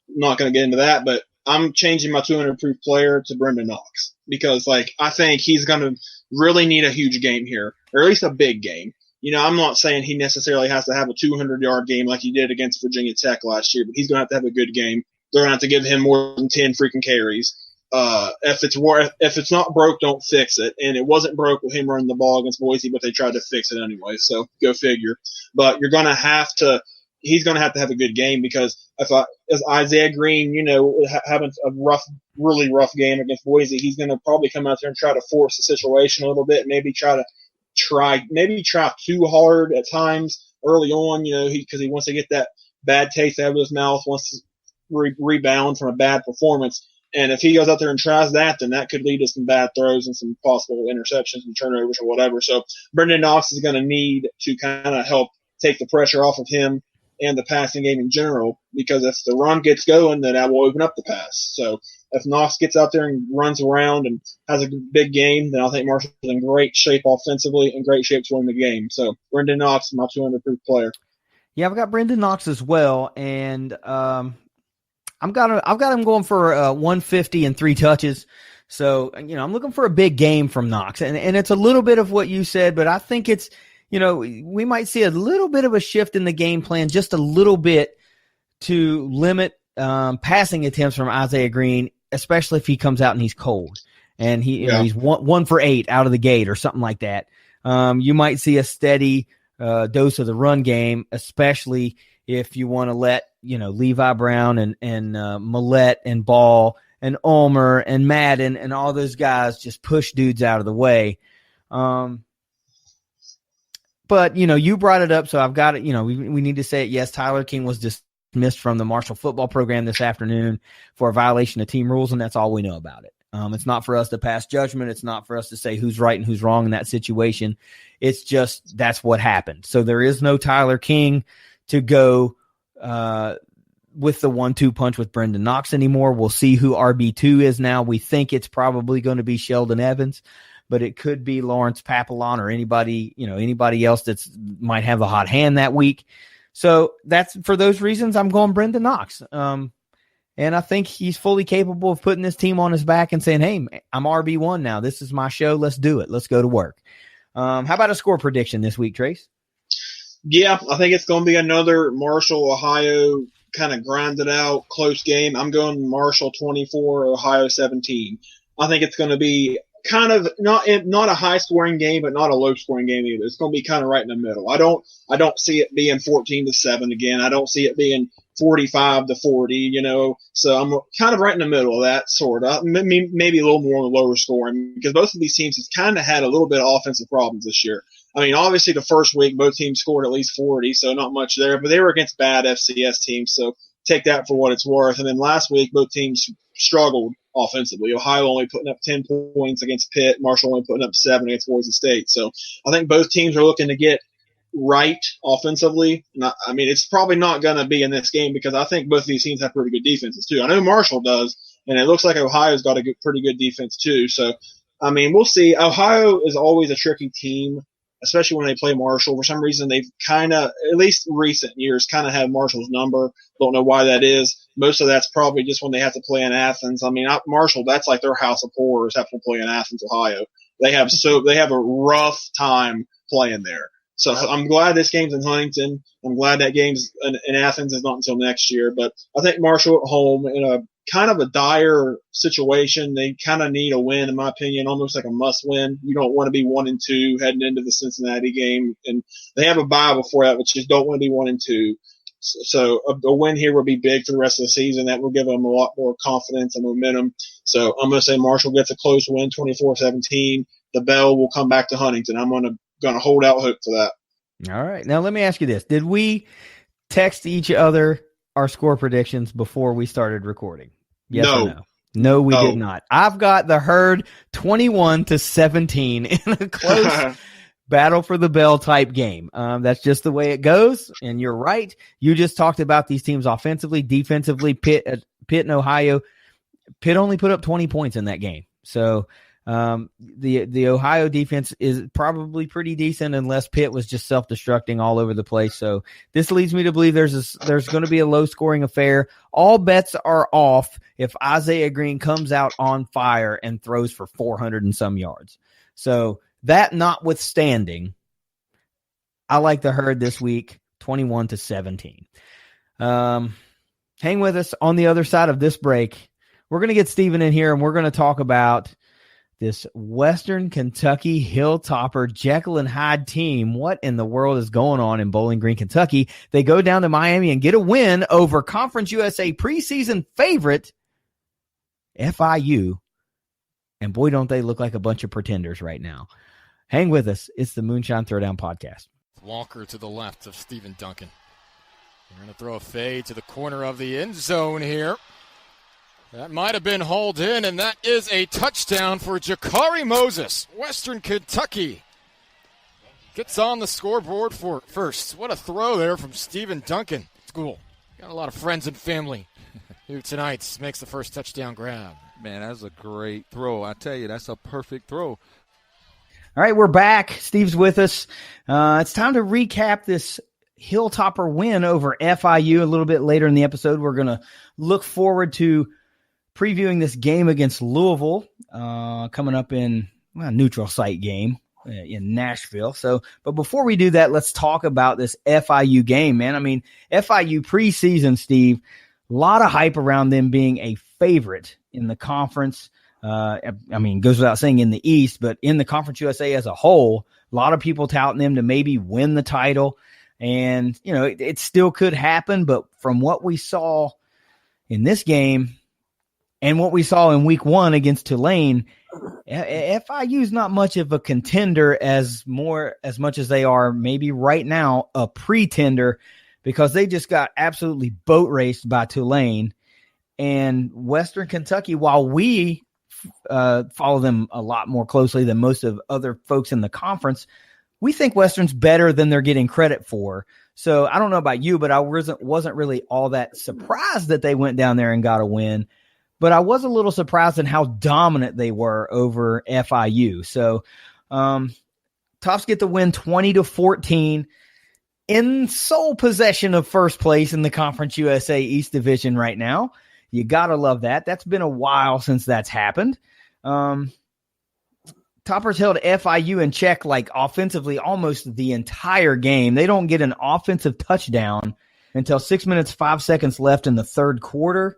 Speaker 6: I'm not going to get into that, but I'm changing my 200 proof player to Brendan Knox because, I think he's going to really need a huge game here, or at least a big game. I'm not saying he necessarily has to have a 200-yard game like he did against Virginia Tech last year, but he's going to have a good game. They're going to have to give him more than 10 freaking carries. If it's not broke, don't fix it. And it wasn't broke with him running the ball against Boise, but they tried to fix it anyway. So go figure. But he's going to have to have a good game because as Isaiah Green, having a really rough game against Boise, he's going to probably come out there and try to force the situation a little bit. Maybe try too hard at times early on, because he wants to get that bad taste out of his mouth, wants to rebound from a bad performance. And if he goes out there and tries that, then that could lead to some bad throws and some possible interceptions and turnovers or whatever. So Brendan Knox is going to need to kind of help take the pressure off of him and the passing game in general, because if the run gets going, then that will open up the pass. So if Knox gets out there and runs around and has a big game, then I think Marshall's in great shape offensively and great shape to win the game. So Brendan Knox is my 200 proof player.
Speaker 5: Yeah, I've got Brendan Knox as well, and I've got him going for 150 and 3 touches. So, I'm looking for a big game from Knox. And it's a little bit of what you said, but I think it's, we might see a little bit of a shift in the game plan, just a little bit to limit passing attempts from Isaiah Green, especially if he comes out and he's cold. And he's 1 for 8 out of the gate or something like that. You might see a steady dose of the run game, especially if you want to let, Levi Brown and Millette and Ball and Ulmer and Madden and all those guys just push dudes out of the way. But, you brought it up, so I've got it. We need to say it. Yes, Tyler King was dismissed from the Marshall football program this afternoon for a violation of team rules, and that's all we know about it. It's not for us to pass judgment. It's not for us to say who's right and who's wrong in that situation. It's just that's what happened. So there is no Tyler King to go with the 1-2 punch with Brendan Knox anymore. We'll see who RB2 is now. We think it's probably going to be Sheldon Evans, but it could be Lawrence Papillon or anybody else that's might have the hot hand that week. So that's for those reasons I'm going Brendan Knox. And I think he's fully capable of putting this team on his back and saying, hey, I'm RB1 now. This is my show. Let's do it. Let's go to work. How about a score prediction this week, Trace?
Speaker 6: Yeah, I think it's going to be another Marshall, Ohio kind of grinded out close game. I'm going Marshall 24, Ohio 17. I think it's going to be kind of not a high scoring game, but not a low scoring game either. It's going to be kind of right in the middle. I don't see it being 14-7 again. I don't see it being 45-40, so I'm kind of right in the middle of that sort of, maybe a little more on the lower scoring, because both of these teams have kind of had a little bit of offensive problems this year. I mean, obviously the first week, both teams scored at least 40, so not much there, but they were against bad FCS teams, so take that for what it's worth. And then last week, both teams struggled offensively. Ohio only putting up 10 points against Pitt, Marshall only putting up 7 against Boise State. So I think both teams are looking to get right offensively. I mean, it's probably not going to be in this game because I think both of these teams have pretty good defenses too. I know Marshall does, and it looks like Ohio's got a pretty good defense too. So, I mean, we'll see. Ohio is always a tricky team, especially when they play Marshall. For some reason, they've kind of, at least recent years, kind of had Marshall's number. Don't know why that is. Most of that's probably just when they have to play in Athens. I mean, Marshall, that's like their house of horrors having to play in Athens, Ohio. They have a rough time playing there. So I'm glad this game's in Huntington. I'm glad that game's in Athens is not until next year. But I think Marshall at home in a kind of a dire situation. They kind of need a win, in my opinion, almost like a must win. You don't want to be 1-2 heading into the Cincinnati game. And they have a bye before that, but you don't want to be 1-2. So a win here will be big for the rest of the season. That will give them a lot more confidence and momentum. So I'm going to say Marshall gets a close win, 24-17. The bell will come back to Huntington. I'm going to hold out hope for that.
Speaker 5: All right. Now let me ask you this. Did we text each other our score predictions before we started recording? Yes or no? No, we did not. I've got the Herd 21-17 in a close battle for the bell type game. That's just the way it goes. And you're right. You just talked about these teams offensively, defensively. Pitt and Ohio. Pitt only put up 20 points in that game. So The Ohio defense is probably pretty decent unless Pitt was just self-destructing all over the place. So this leads me to believe there's going to be a low-scoring affair. All bets are off if Isaiah Green comes out on fire and throws for 400 and some yards. So that notwithstanding, I like the Herd this week, 21-17. Hang with us on the other side of this break. We're going to get Steven in here, and we're going to talk about this Western Kentucky Hilltopper Jekyll and Hyde team. What in the world is going on in Bowling Green, Kentucky? They go down to Miami and get a win over Conference USA preseason favorite FIU. And boy, don't they look like a bunch of pretenders right now. Hang with us. It's the Moonshine Throwdown podcast.
Speaker 7: Walker to the left of Stephen Duncan. We're going to throw a fade to the corner of the end zone here. That might have been hauled in, and that is a touchdown for Jakari Moses. Western Kentucky gets on the scoreboard for first. What a throw there from Stephen Duncan. School. Got a lot of friends and family here tonight. Makes the first touchdown grab.
Speaker 8: Man, that's a great throw. I tell you, that's a perfect throw.
Speaker 5: All right, we're back. Steve's with us. It's time to recap this Hilltopper win over FIU a little bit later in the episode. We're going to look forward to previewing this game against Louisville coming up in a neutral site game in Nashville. But before we do that, let's talk about this FIU game, man. I mean, FIU preseason, Steve, a lot of hype around them being a favorite in the conference. I mean, goes without saying in the East, but in the Conference USA as a whole, a lot of people touting them to maybe win the title. And, you know, it still could happen. But from what we saw in this game and what we saw in week 1 against Tulane, FIU is not much of a contender as much as they are maybe right now a pretender, because they just got absolutely boat raced by Tulane. And Western Kentucky, while we follow them a lot more closely than most of other folks in the conference, we think Western's better than they're getting credit for. So I don't know about you, but I wasn't really all that surprised that they went down there and got a win. But I was a little surprised in how dominant they were over FIU. So Tops get the win 20-14 in sole possession of first place in the Conference USA East Division right now. You got to love that. That's been a while since that's happened. Toppers held FIU in check, like offensively, almost the entire game. They don't get an offensive touchdown until 6 minutes, 5 seconds left in the third quarter.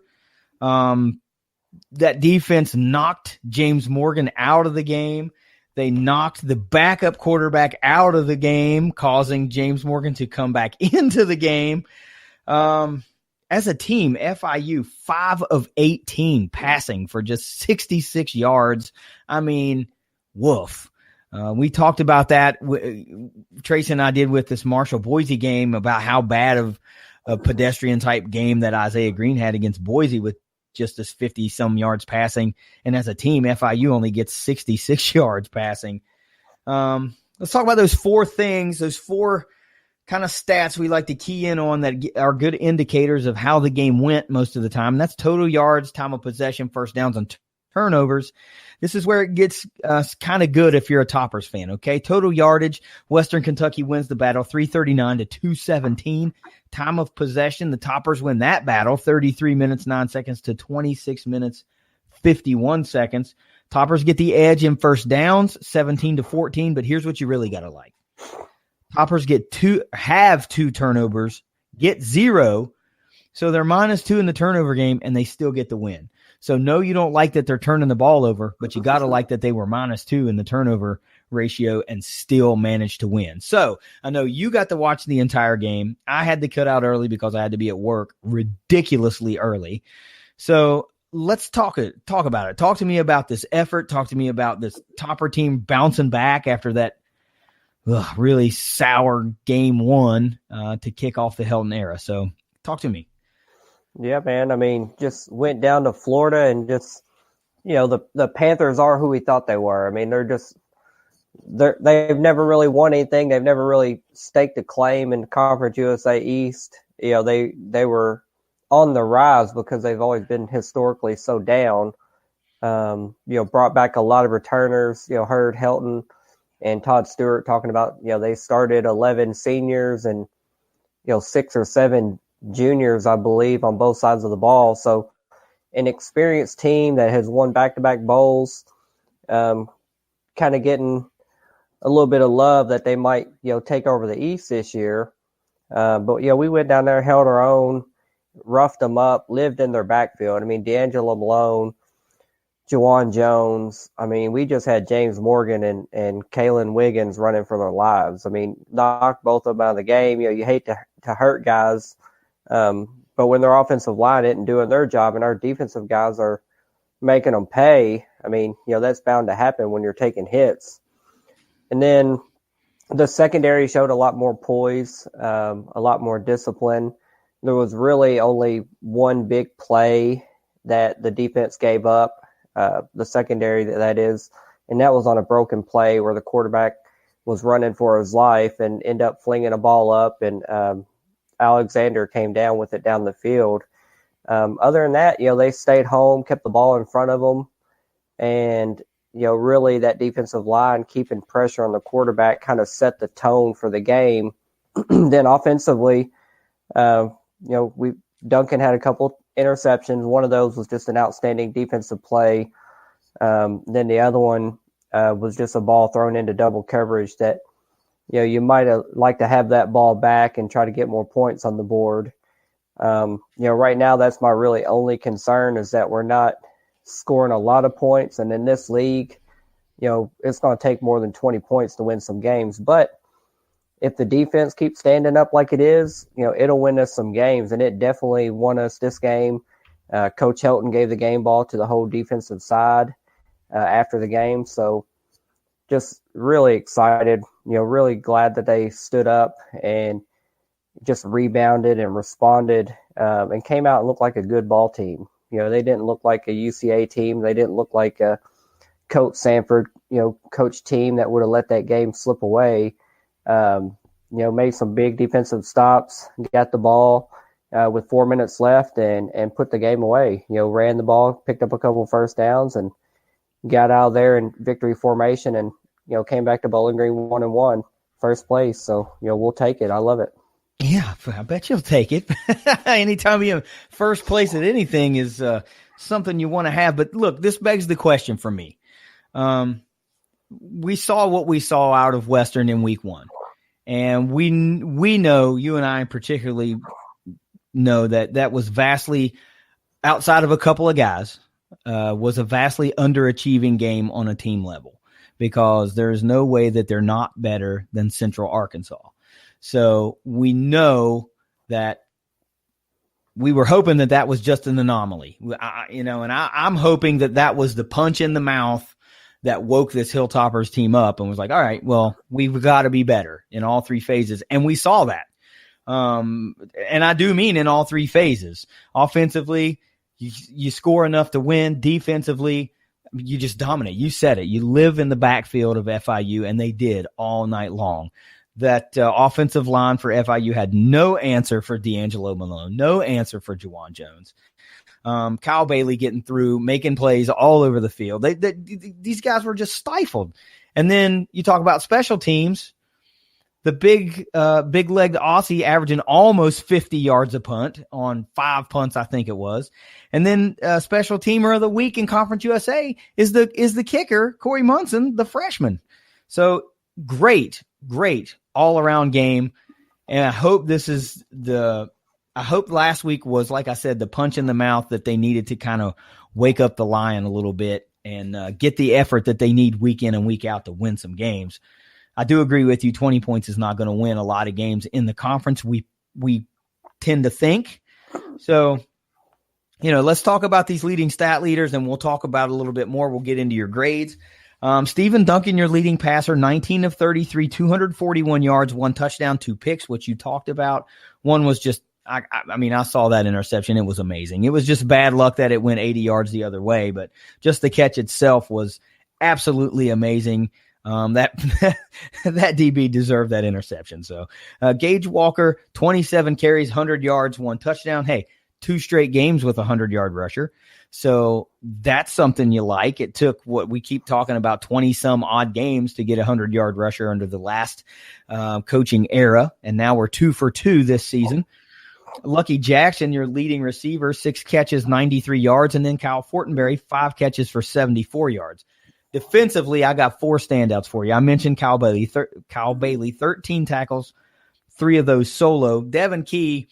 Speaker 5: That defense knocked James Morgan out of the game. They knocked the backup quarterback out of the game, causing James Morgan to come back into the game. As a team, FIU 5 of 18 passing for just 66 yards. I mean, woof. We talked about that. Tracy and I did with this Marshall Boise game about how bad of a pedestrian type game that Isaiah Green had against Boise with just this 50 some yards passing. And as a team, FIU only gets 66 yards passing. Let's talk about those 4 things, those 4 kind of stats we like to key in on that are good indicators of how the game went most of the time. And that's total yards, time of possession, first downs, and turnovers. This is where it gets kind of good if you're a Toppers fan, okay? Total yardage, Western Kentucky wins the battle 339-217. Time of possession, the Toppers win that battle 33 minutes, 9 seconds to 26 minutes, 51 seconds. Toppers get the edge in first downs, 17-14, but here's what you really got to like. Toppers have 2 turnovers, get 0, so they're -2 in the turnover game, and they still get the win. So no, you don't like that they're turning the ball over, but you got to like that they were -2 in the turnover ratio and still managed to win. So I know you got to watch the entire game. I had to cut out early because I had to be at work ridiculously early. So let's talk about it. Talk to me about this effort. Talk to me about this Topper team bouncing back after that really sour game 1 to kick off the Helton era. So talk to me.
Speaker 9: Yeah, man. I mean, just went down to Florida and just, you know, the Panthers are who we thought they were. I mean, they've never really won anything. They've never really staked a claim in Conference USA East. You know, they were on the rise because they've always been historically so down. Brought back a lot of returners. Heard Helton and Todd Stewart talking about, they started 11 seniors and, 6 or 7 juniors, I believe, on both sides of the ball. So an experienced team that has won back-to-back bowls, kind of getting a little bit of love that they might, take over the East this year. But we went down there, held our own, roughed them up, lived in their backfield. I mean, D'Angelo Malone, Juwan Jones. I mean, we just had James Morgan and Kalen Wiggins running for their lives. I mean, knocked both of them out of the game. You hate to hurt guys, but when their offensive line isn't doing their job and our defensive guys are making them pay, I mean, that's bound to happen when you're taking hits. And then the secondary showed a lot more poise, a lot more discipline. There was really only one big play that the defense gave up, the secondary that is, and that was on a broken play where the quarterback was running for his life and ended up flinging a ball up, and Alexander came down with it down the field. Other than that, they stayed home, kept the ball in front of them, and really that defensive line keeping pressure on the quarterback kind of set the tone for the game. Then offensively, Duncan had a couple interceptions. One of those was just an outstanding defensive play. Then the other one was just a ball thrown into double coverage that, you might like to have that ball back and try to get more points on the board. Right now that's my really only concern, is that we're not scoring a lot of points. And in this league, it's going to take more than 20 points to win some games. But if the defense keeps standing up like it is, it'll win us some games. And it definitely won us this game. Coach Helton gave the game ball to the whole defensive side after the game. So just really excited, really glad that they stood up and just rebounded and responded and came out and looked like a good ball team. They didn't look like a UCA team. They didn't look like a Coach Sanford, coach team that would have let that game slip away. Made some big defensive stops, got the ball with 4 minutes left and put the game away. Ran the ball, picked up a couple first downs, and got out there in victory formation and, came back to Bowling Green 1-1, first place. So, we'll take it. I love it.
Speaker 5: Yeah, I bet you'll take it. Anytime you're in first place at anything is something you want to have. But look, this begs the question for me. We saw what we saw out of Western in week 1. And we know, you and I particularly know, that was vastly, outside of a couple of guys, was a vastly underachieving game on a team level, because there is no way that they're not better than Central Arkansas. So we know that we were hoping that was just an anomaly, I'm hoping that was the punch in the mouth that woke this Hilltoppers team up and was like, all right, well, we've got to be better in all 3 phases. And we saw that. And I do mean in all 3 phases. Offensively, you score enough to win. Defensively, you just dominate. You said it. You live in the backfield of FIU, and they did all night long. That offensive line for FIU had no answer for D'Angelo Malone, no answer for Juwan Jones. Kyle Bailey getting through, making plays all over the field. These guys were just stifled. And then you talk about special teams, the big-legged Aussie averaging almost 50 yards a punt on 5 punts, I think it was. And then special teamer of the week in Conference USA is the kicker, Corey Munson, the freshman. So great all-around game. And I hope I hope last week was, like I said, the punch in the mouth that they needed to kind of wake up the lion a little bit and get the effort that they need week in and week out to win some games. I do agree with you. 20 points is not going to win a lot of games in the conference. We tend to think. So, let's talk about these leading stat leaders, and we'll talk about it a little bit more. We'll get into your grades. Stephen Duncan, your leading passer, 19 of 33, 241 yards, 1 touchdown, 2 picks, which you talked about. One was just, I saw that interception. It was amazing. It was just bad luck that it went 80 yards the other way, but just the catch itself was absolutely amazing. That DB deserved that interception. So, Gage Walker, 27 carries, 100 yards, 1 touchdown. Hey, 2 straight games with a 100-yard rusher. So that's something you like. It took what we keep talking about 20 some odd games to get a 100-yard rusher under the last coaching era. And now we're 2 for 2 this season. Lucky Jackson, your leading receiver, 6 catches, 93 yards. And then Kyle Fortenberry, 5 catches for 74 yards. Defensively, I got 4 standouts for you. I mentioned Kyle Bailey, 13 tackles, 3 of those solo. Devin Key,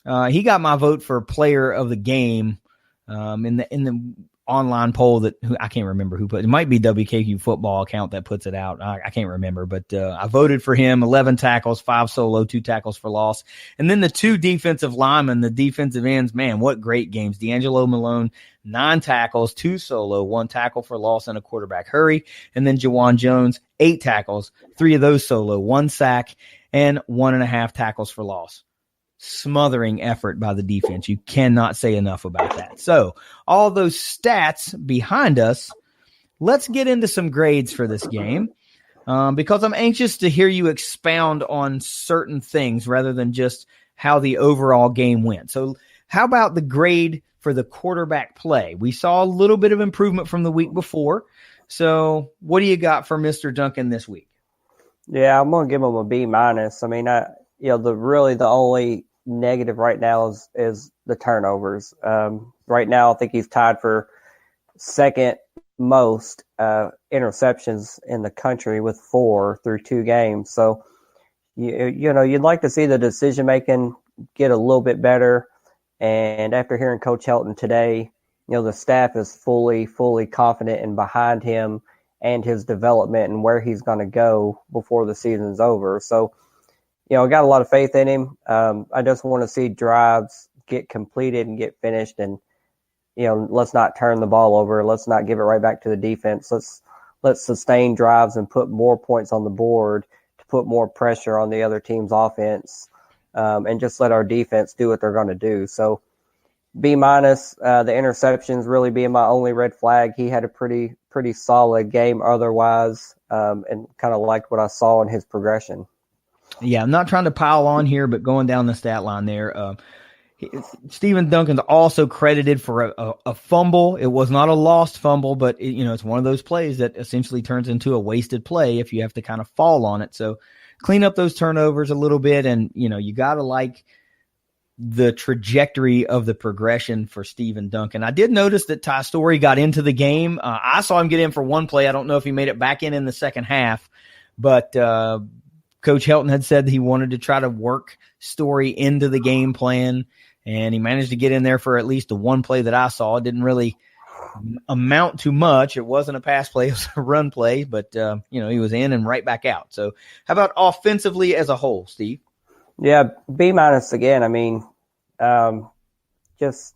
Speaker 5: he got my vote for player of the game in the online poll that I can't remember who put it. Might be WKQ football account that puts it out. I can't remember, but I voted for him. 11 tackles, 5 solo, 2 tackles for loss. And then the 2 defensive linemen, the defensive ends, man, what great games. D'Angelo Malone, 9 tackles, 2 solo, 1 tackle for loss and a quarterback hurry. And then Jawan Jones, 8 tackles, 3 of those solo, 1 sack and 1.5 tackles for loss. Smothering effort by the defense. You cannot say enough about that. So all those stats behind us, let's get into some grades for this game because I'm anxious to hear you expound on certain things rather than just how the overall game went. So how about the grade for the quarterback play? We saw a little bit of improvement from the week before. So what do you got for Mr. Duncan this week?
Speaker 9: Yeah, I'm going to give him a B-. I mean, the only negative right now is the turnovers. Right now, I think he's tied for second most interceptions in the country with 4 through 2 games. So, you'd like to see the decision making get a little bit better. And after hearing Coach Helton today, the staff is fully confident and behind him and his development and where he's going to go before the season's over. So, I got a lot of faith in him. I just want to see drives get completed and get finished. And, let's not turn the ball over. Let's not give it right back to the defense. Let's sustain drives and put more points on the board to put more pressure on the other team's offense and just let our defense do what they're going to do. So B-, the interceptions really being my only red flag. He had a pretty solid game otherwise and kind of liked what I saw in his progression.
Speaker 5: Yeah, I'm not trying to pile on here, but going down the stat line there, Stephen Duncan's also credited for a fumble. It was not a lost fumble, but it's one of those plays that essentially turns into a wasted play if you have to kind of fall on it. So clean up those turnovers a little bit, and you got to like the trajectory of the progression for Stephen Duncan. I did notice that Ty Story got into the game. I saw him get in for one play. I don't know if he made it back in the second half, but Coach Helton had said that he wanted to try to work Story into the game plan, and he managed to get in there for at least the one play that I saw. It didn't really amount to much. It wasn't a pass play. It was a run play, but, he was in and right back out. So how about offensively as a whole, Steve?
Speaker 9: Yeah, B- again. I mean, just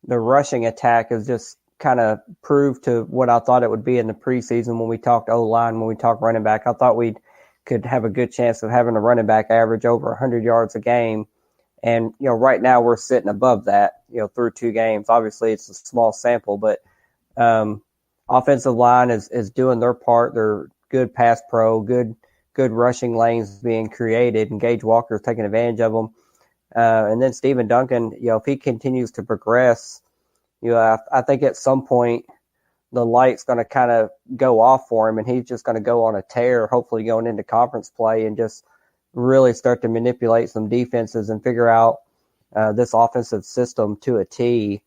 Speaker 9: the rushing attack has just kind of proved to what I thought it would be in the preseason when we talked O-line, when we talked running back. I thought we could have a good chance of having a running back average over 100 yards a game. And, right now we're sitting above that, through 2 games. Obviously it's a small sample, but offensive line is doing their part. They're good pass pro, good rushing lanes being created, and Gage Walker's taking advantage of them. And then Stephen Duncan, if he continues to progress, I think at some point the light's going to kind of go off for him, and he's just going to go on a tear, hopefully going into conference play, and just really start to manipulate some defenses and figure out this offensive system to a T.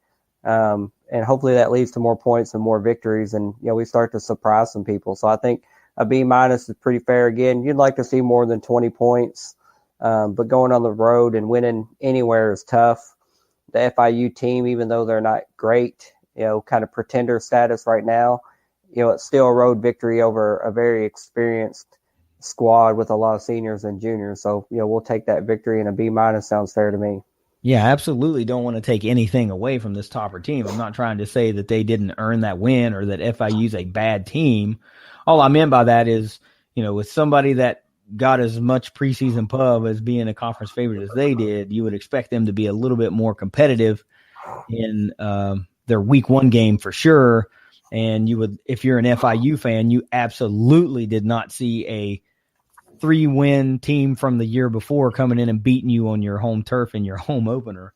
Speaker 9: And hopefully that leads to more points and more victories, and we start to surprise some people. So I think a B- is pretty fair. Again, you'd like to see more than 20 points, but going on the road and winning anywhere is tough. The FIU team, even though they're not great, kind of pretender status right now, it's still a road victory over a very experienced squad with a lot of seniors and juniors. So, we'll take that victory, and a B- sounds fair to me.
Speaker 5: Yeah, absolutely. Don't want to take anything away from this Topper team. I'm not trying to say that they didn't earn that win or that FIU's a bad team. All I meant by that is, with somebody that got as much preseason pub as being a conference favorite as they did, you would expect them to be a little bit more competitive in their week 1 game for sure. And you would, if you're an FIU fan, you absolutely did not see a 3-win team from the year before coming in and beating you on your home turf in your home opener,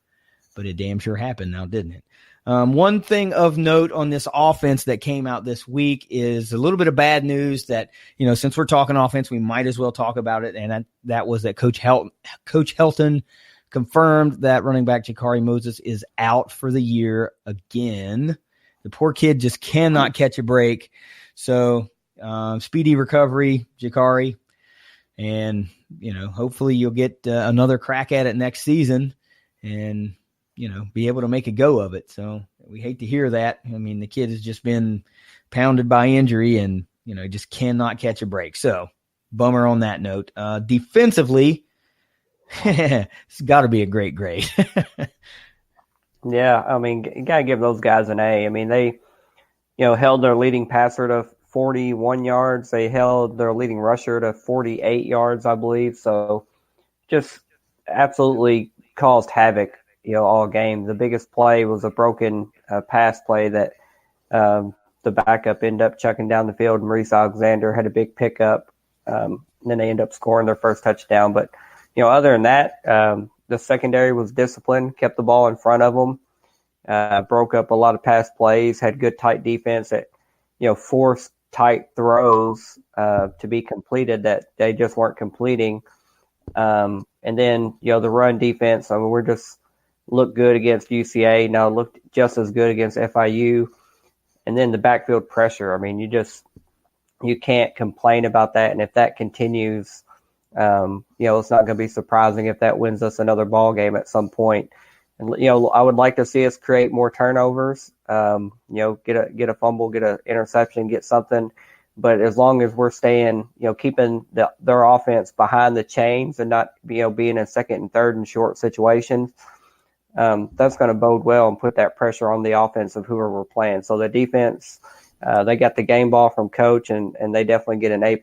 Speaker 5: but it damn sure happened now, didn't it? One thing of note on this offense that came out this week is a little bit of bad news that, since we're talking offense, we might as well talk about it. And that was that Coach Helton confirmed that running back Jakari Moses is out for the year again. The poor kid just cannot catch a break. So speedy recovery, Jakari. And, hopefully you'll get another crack at it next season and, be able to make a go of it. So we hate to hear that. I mean, the kid has just been pounded by injury and, just cannot catch a break. So bummer on that note. Defensively, it's got to be a great grade.
Speaker 9: Yeah, I mean, you got to give those guys an A. I mean, they, held their leading passer to 41 yards. They held their leading rusher to 48 yards, I believe. So just absolutely caused havoc, all game. The biggest play was a broken pass play that the backup ended up chucking down the field. Maurice Alexander had a big pickup. And then they ended up scoring their first touchdown. But, other than that, the secondary was disciplined, kept the ball in front of them, broke up a lot of pass plays, had good tight defense that, forced tight throws to be completed that they just weren't completing. And then, the run defense, we're just looked good against UCA, now looked just as good against FIU. And then the backfield pressure, you can't complain about that. And if that continues, it's not going to be surprising if that wins us another ball game at some point. And, I would like to see us create more turnovers, get a fumble, get an interception, get something. But as long as we're staying, keeping their offense behind the chains and not, being in second and third and short situations, that's going to bode well and put that pressure on the offense of whoever we're playing. So the defense, they got the game ball from coach, and they definitely get an A+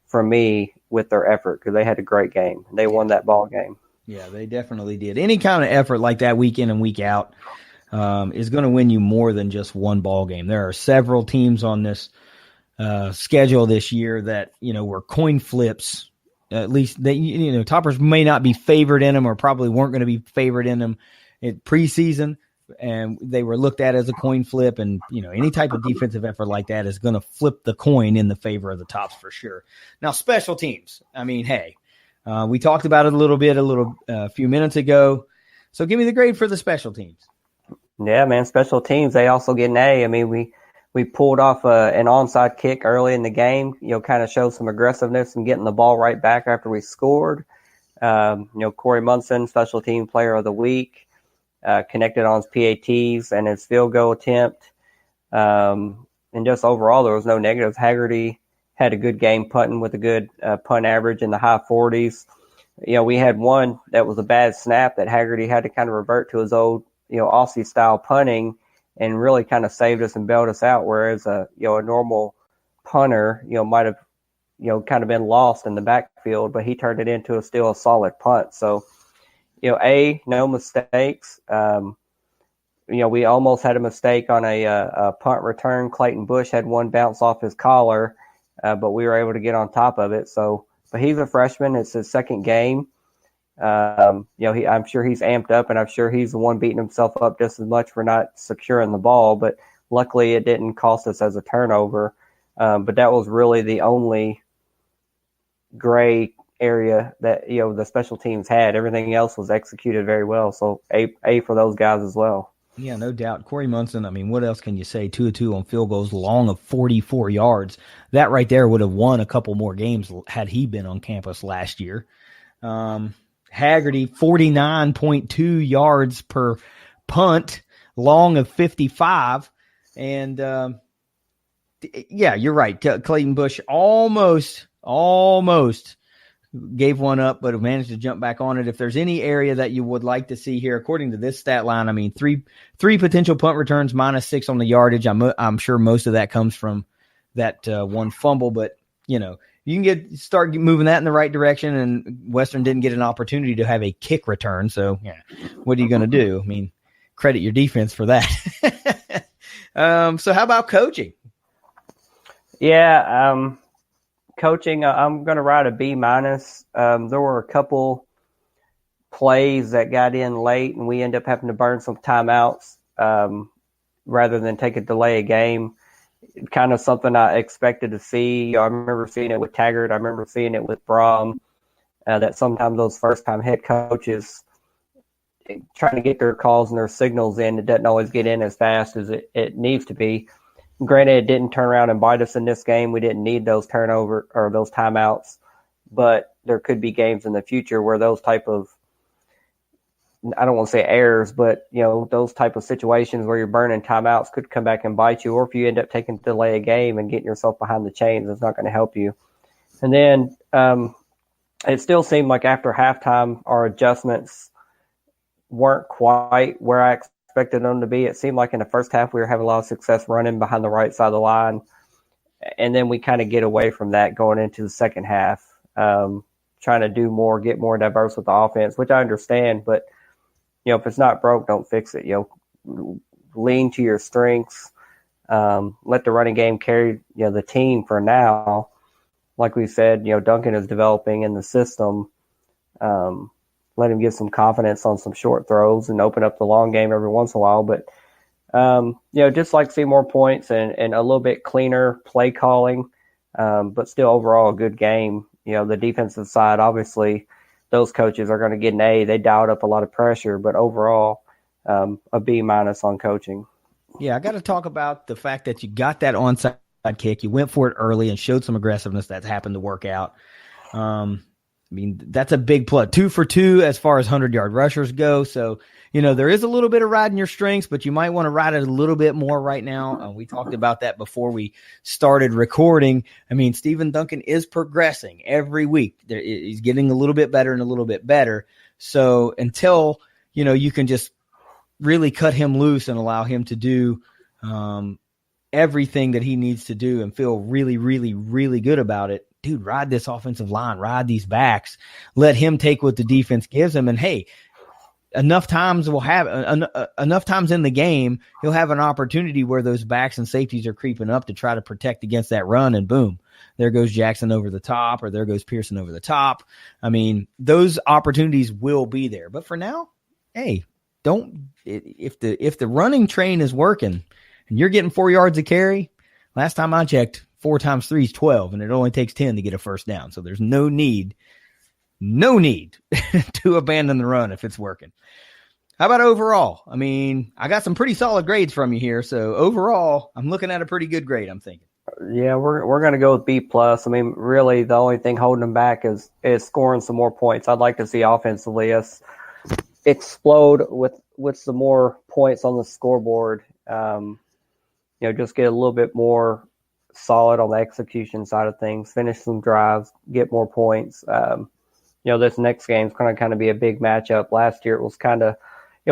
Speaker 9: from me with their effort because they had a great game. They won that ball game.
Speaker 5: Yeah, they definitely did. Any kind of effort like that week in and week out is going to win you more than just one ball game. There are several teams on this schedule this year that, were coin flips. At least they, Toppers may not be favored in them or probably weren't going to be favored in them in preseason. And they were looked at as a coin flip. And, any type of defensive effort like that is going to flip the coin in the favor of the Tops for sure. Now, special teams. We talked about it a few minutes ago. So give me the grade for the special teams.
Speaker 9: Yeah, man, special teams, they also get an A. We pulled off an onside kick early in the game, kind of showed some aggressiveness and getting the ball right back after we scored. Corey Munson, special team player of the week, connected on his PATs and his field goal attempt. And just overall, there was no negatives. Haggerty had a good game punting with a good punt average in the high 40s. We had one that was a bad snap that Haggerty had to kind of revert to his old, Aussie style punting and really kind of saved us and bailed us out. Whereas a normal punter, might have, kind of been lost in the backfield, but he turned it into still a solid punt. So, A, no mistakes. We almost had a mistake on a punt return. Clayton Bush had one bounce off his collar, but we were able to get on top of it. So, but he's a freshman. It's his second game. I'm sure he's amped up, and I'm sure he's the one beating himself up just as much for not securing the ball. But luckily, it didn't cost us as a turnover. But that was really the only gray area that the special teams had. Everything else was executed very well. So A for those guys as well.
Speaker 5: Yeah, no doubt. Corey Munson, what else can you say? 2 of 2 on field goals, long of 44 yards. That right there would have won a couple more games had he been on campus last year. Haggerty, 49.2 yards per punt, long of 55. And, yeah, you're right. Clayton Bush almost gave one up, but managed to jump back on it. If there's any area that you would like to see here, according to this stat line, three potential punt returns, -6 on the yardage. I'm sure most of that comes from that one fumble, but you can start moving that in the right direction. And Western didn't get an opportunity to have a kick return, so yeah, what are you going to do? Credit your defense for that. So how about coaching?
Speaker 9: Yeah. Coaching, I'm going to write a B-. There were a couple plays that got in late, and we ended up having to burn some timeouts. rather than take a delay a game. Kind of something I expected to see. I remember seeing it with Taggart. I remember seeing it with Brom, that sometimes those first-time head coaches trying to get their calls and their signals in, it doesn't always get in as fast as it needs to be. Granted, it didn't turn around and bite us in this game. We didn't need those turnover or those timeouts, but there could be games in the future where those type of, I don't want to say errors, but those type of situations where you're burning timeouts could come back and bite you. Or if you end up taking delay a game and getting yourself behind the chains, it's not going to help you. And then it still seemed like after halftime, our adjustments weren't quite where I expected them to be. It seemed like in the first half we were having a lot of success running behind the right side of the line, and then we kind of get away from that going into the second half, trying to do more, get more diverse with the offense, which I understand, but if it's not broke, don't fix it. Lean to your strengths, let the running game carry the team for now. Like we said, Duncan is developing in the system. Let him get some confidence on some short throws and open up the long game every once in a while. But, just like see more points and a little bit cleaner play calling, but still overall a good game. The defensive side, obviously, those coaches are going to get an A. They dialed up a lot of pressure, but overall a B- on coaching.
Speaker 5: Yeah, I got to talk about the fact that you got that onside kick. You went for it early and showed some aggressiveness that's happened to work out. That's a big plus. 2 for 2 as far as 100-yard rushers go. So, there is a little bit of riding your strengths, but you might want to ride it a little bit more right now. We talked about that before we started recording. Stephen Duncan is progressing every week. He's getting a little bit better and a little bit better. So until, you can just really cut him loose and allow him to do everything that he needs to do and feel really, really, really good about it, dude, ride this offensive line, ride these backs, let him take what the defense gives him. And hey, enough times in the game, he'll have an opportunity where those backs and safeties are creeping up to try to protect against that run, and boom, there goes Jackson over the top, or there goes Pearson over the top. Those opportunities will be there. But for now, hey, if the running train is working and you're getting 4 yards a carry, last time I checked, 4 times 3 is 12, and it only takes 10 to get a first down. So there's no need to abandon the run if it's working. How about overall? I got some pretty solid grades from you here. So overall, I'm looking at a pretty good grade, I'm thinking.
Speaker 9: Yeah, we're going to go with B+. Really the only thing holding them back is scoring some more points. I'd like to see offensively us explode with some more points on the scoreboard. Just get a little bit more solid on the execution side of things, finish some drives, get more points. This next game is going to kind of be a big matchup. Last year it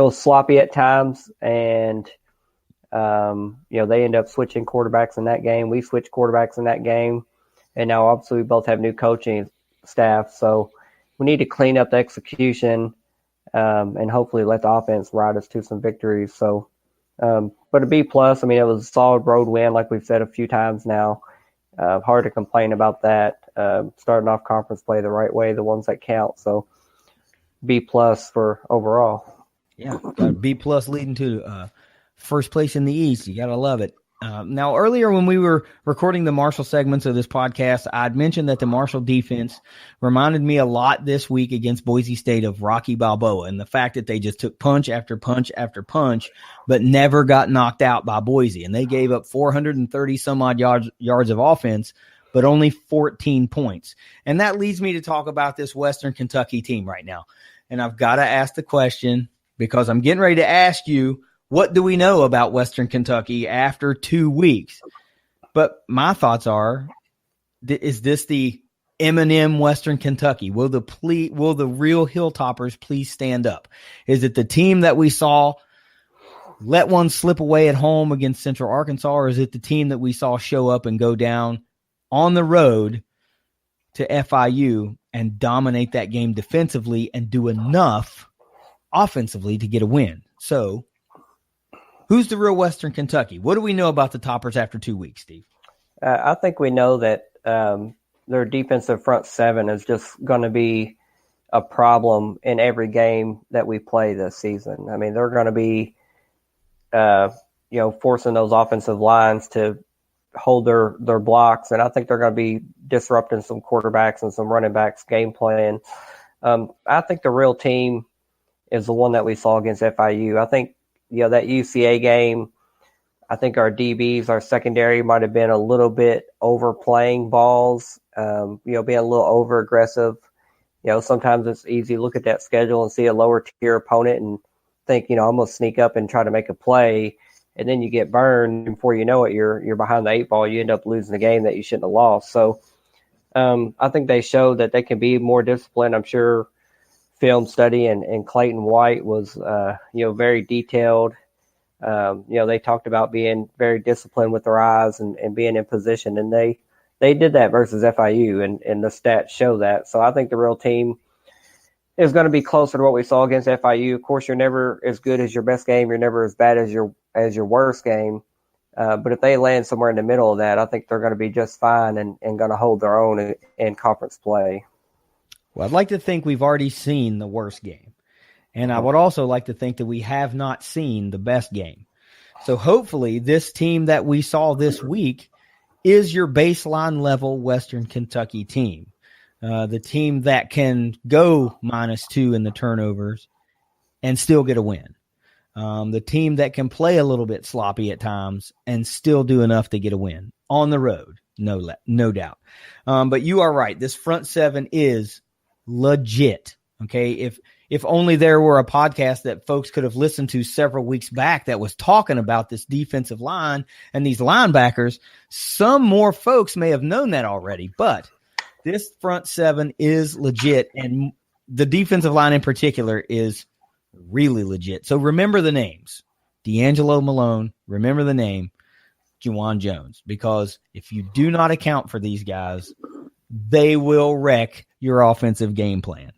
Speaker 9: was sloppy at times, and they end up switching quarterbacks in that game. We switched quarterbacks in that game, and now obviously we both have new coaching staff, so we need to clean up the execution and hopefully let the offense ride us to some victories. So, but a B+, it was a solid road win, like we've said a few times now. Hard to complain about that. Starting off conference play the right way, the ones that count. So B+ for overall.
Speaker 5: Yeah, B+ leading to first place in the East. You got to love it. Now, earlier when we were recording the Marshall segments of this podcast, I'd mentioned that the Marshall defense reminded me a lot this week against Boise State of Rocky Balboa, and the fact that they just took punch after punch after punch, but never got knocked out by Boise. And they gave up 430 some odd yards of offense, but only 14 points. And that leads me to talk about this Western Kentucky team right now. And I've got to ask the question, because I'm getting ready to ask you, what do we know about Western Kentucky after 2 weeks? But my thoughts are, is this the M&M Western Kentucky? Will the real Hilltoppers please stand up? Is it the team that we saw let one slip away at home against Central Arkansas, or is it the team that we saw show up and go down on the road to FIU and dominate that game defensively and do enough offensively to get a win? So, who's the real Western Kentucky? What do we know about the Toppers after 2 weeks, Steve?
Speaker 9: I think we know that their defensive front seven is just going to be a problem in every game that we play this season. They're going to be forcing those offensive lines to hold their blocks. And I think they're going to be disrupting some quarterbacks and some running backs game plan. I think the real team is the one that we saw against FIU. I think, that UCA game, I think our DBs, our secondary might have been a little bit overplaying balls, being a little over aggressive. Sometimes it's easy to look at that schedule and see a lower tier opponent and think, I'm going to sneak up and try to make a play. And then you get burned. Before you know it, you're behind the 8 ball. You end up losing the game that you shouldn't have lost. So I think they showed that they can be more disciplined. I'm sure film study and Clayton White was, very detailed. They talked about being very disciplined with their eyes and being in position. And they did that versus FIU, and the stats show that. So I think the real team is going to be closer to what we saw against FIU. Of course, you're never as good as your best game. You're never as bad as your worst game. But if they land somewhere in the middle of that, I think they're going to be just fine and going to hold their own in conference play.
Speaker 5: Well, I'd like to think we've already seen the worst game. And I would also like to think that we have not seen the best game. So hopefully this team that we saw this week is your baseline level Western Kentucky team. The team that can go -2 in the turnovers and still get a win. The team that can play a little bit sloppy at times and still do enough to get a win on the road. No doubt. But you are right. This front seven is legit. Okay. If only there were a podcast that folks could have listened to several weeks back that was talking about this defensive line and these linebackers, some more folks may have known that already, but this front seven is legit. And the defensive line in particular is really legit. So remember the names. D'Angelo Malone, remember the name Juwan Jones, because if you do not account for these guys, they will wreck your offensive game plan.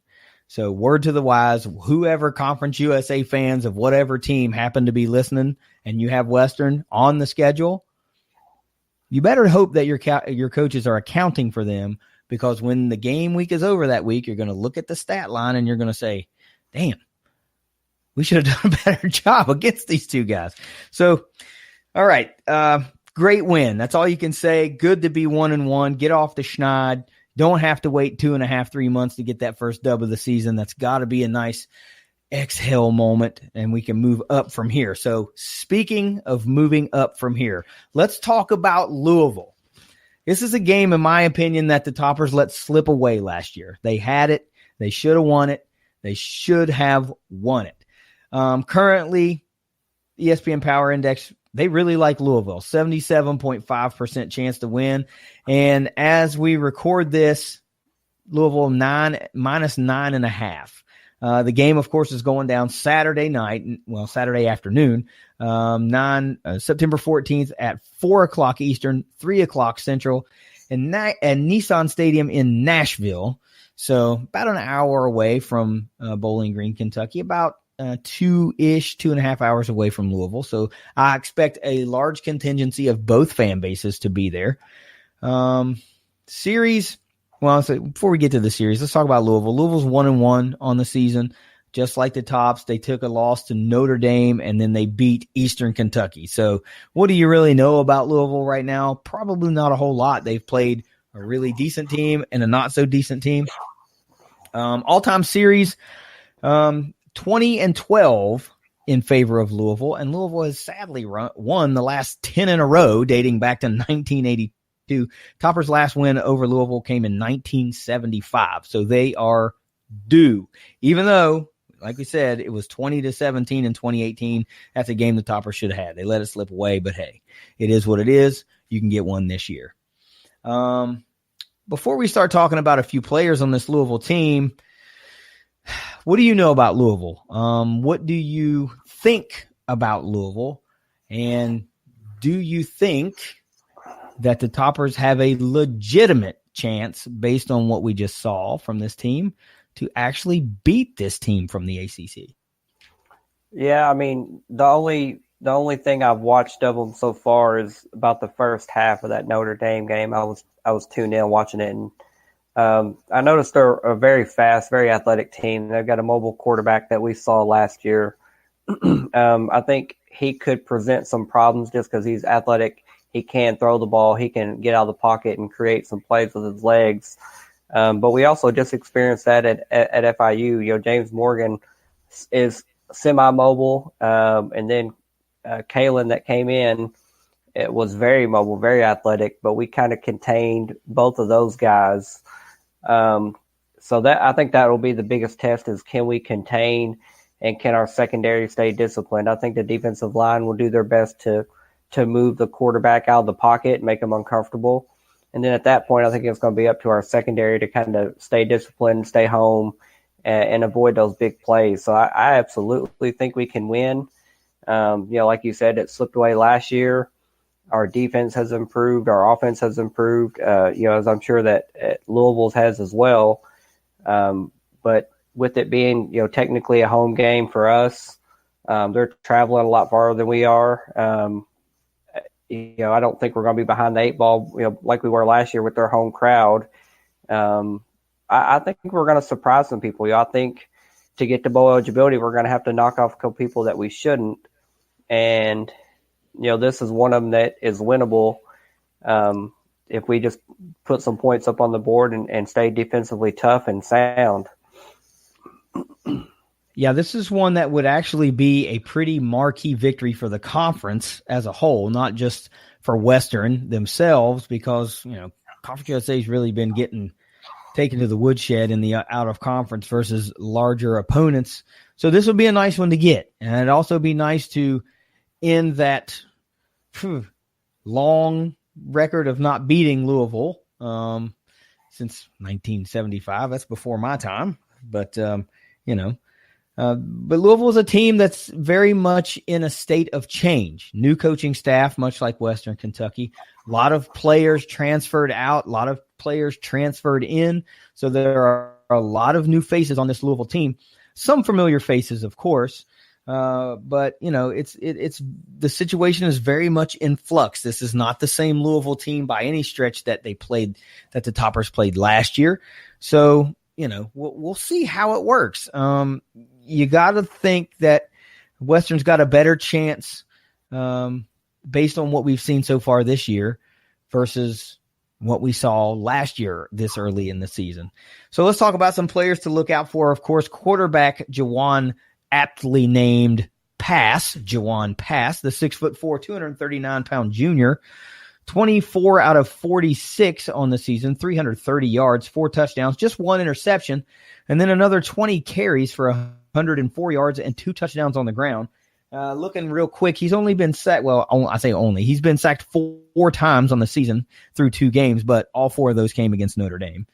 Speaker 5: So word to the wise, whoever Conference USA fans of whatever team happen to be listening and you have Western on the schedule, you better hope that your coaches are accounting for them, because when the game week is over that week, you're going to look at the stat line and you're going to say, damn, we should have done a better job against these two guys. So, all right. Great win. That's all you can say. Good to be 1-1. Get off the schneid. Don't have to wait 2.5, 3 months to get that first dub of the season. That's got to be a nice exhale moment, and we can move up from here. So speaking of moving up from here, let's talk about Louisville. This is a game, in my opinion, that the Toppers let slip away last year. They had it. They should have won it. They should have won it. Currently, ESPN Power Index, they really like Louisville, 77.5% chance to win. And as we record this, Louisville -9.5. The game, of course, is going down Saturday afternoon, September 14th at 4 o'clock Eastern, 3 o'clock Central, and at Nissan Stadium in Nashville. So about an hour away from Bowling Green, Kentucky, about 2.5 hours away from Louisville. So I expect a large contingency of both fan bases to be there. Series, well, so before we get to the series, let's talk about Louisville. Louisville's 1-1 on the season. Just like the Tops, they took a loss to Notre Dame, and then they beat Eastern Kentucky. So what do you really know about Louisville right now? Probably not a whole lot. They've played a really decent team and a not-so-decent team. All-time series, 20-12 in favor of Louisville, and Louisville has sadly won the last 10 in a row, dating back to 1982. Toppers' last win over Louisville came in 1975, so they are due. Even though, like we said, it was 20-17 in 2018. That's a game the Toppers should have had. They let it slip away, but hey, it is what it is. You can get one this year. Before we start talking about a few players on this Louisville team, what do you know about Louisville? What do you think about Louisville? And do you think that the Toppers have a legitimate chance, based on what we just saw from this team, to actually beat this team from the ACC?
Speaker 9: Yeah, I mean, the only thing I've watched of them so far is about the first half of that Notre Dame game. I was tuned in watching it, and I noticed they're a very fast, very athletic team. They've got a mobile quarterback that we saw last year. I think he could present some problems just because he's athletic. He can throw the ball. He can get out of the pocket and create some plays with his legs. But we also just experienced that at FIU. James Morgan is semi-mobile, and then Kalen that came in, it was very mobile, very athletic, but we kind of contained both of those guys. So that I think that will be the biggest test is can we contain and can our secondary stay disciplined? I think the defensive line will do their best to move the quarterback out of the pocket and make them uncomfortable. And then at that point, I think it's going to be up to our secondary to kind of stay disciplined, stay home, and avoid those big plays. So I absolutely think we can win. Like you said, it slipped away last year. Our defense has improved. Our offense has improved, as I'm sure that Louisville's has as well. But with it being, technically a home game for us, they're traveling a lot farther than we are. I don't think we're going to be behind the eight ball, like we were last year with their home crowd. I think we're going to surprise some people. I think to get to bowl eligibility, we're going to have to knock off a couple people that we shouldn't. And, this is one of them that is winnable if we just put some points up on the board and stay defensively tough and sound.
Speaker 5: Yeah, this is one that would actually be a pretty marquee victory for the conference as a whole, not just for Western themselves, because, Conference USA has really been getting taken to the woodshed in the out of conference versus larger opponents. So this would be a nice one to get. And it'd also be nice to end that long record of not beating Louisville since 1975. That's before my time. But, but Louisville is a team that's very much in a state of change. New coaching staff, much like Western Kentucky. A lot of players transferred out, a lot of players transferred in. So there are a lot of new faces on this Louisville team. Some familiar faces, of course. But it's the situation is very much in flux. This is not the same Louisville team by any stretch that the Toppers played last year. So, we'll see how it works. You got to think that Western's got a better chance based on what we've seen so far this year versus what we saw last year this early in the season. So let's talk about some players to look out for. Of course, quarterback Jawan, aptly named Jawan Pass, the 6'4", 239-pound junior, 24 out of 46 on the season, 330 yards, 4 touchdowns, just 1 interception, and then another 20 carries for 104 yards and 2 touchdowns on the ground. Looking real quick, he's only been sacked. Well, I say only. He's been sacked 4 times on the season through 2 games, but all 4 of those came against Notre Dame.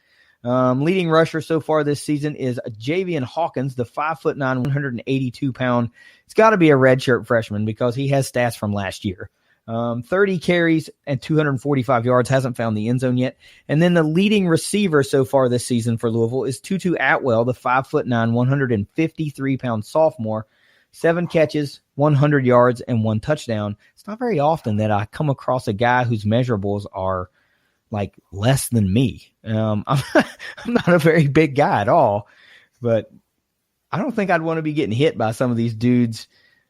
Speaker 5: Leading rusher so far this season is Javian Hawkins, the 5'9", 182-pound. It's got to be a redshirt freshman because he has stats from last year. 30 carries and 245 yards, hasn't found the end zone yet. And then the leading receiver so far this season for Louisville is Tutu Atwell, the 5'9", 153-pound sophomore. 7 catches, 100 yards, and 1 touchdown. It's not very often that I come across a guy whose measurables are like less than me. I'm not a very big guy at all, but I don't think I'd want to be getting hit by some of these dudes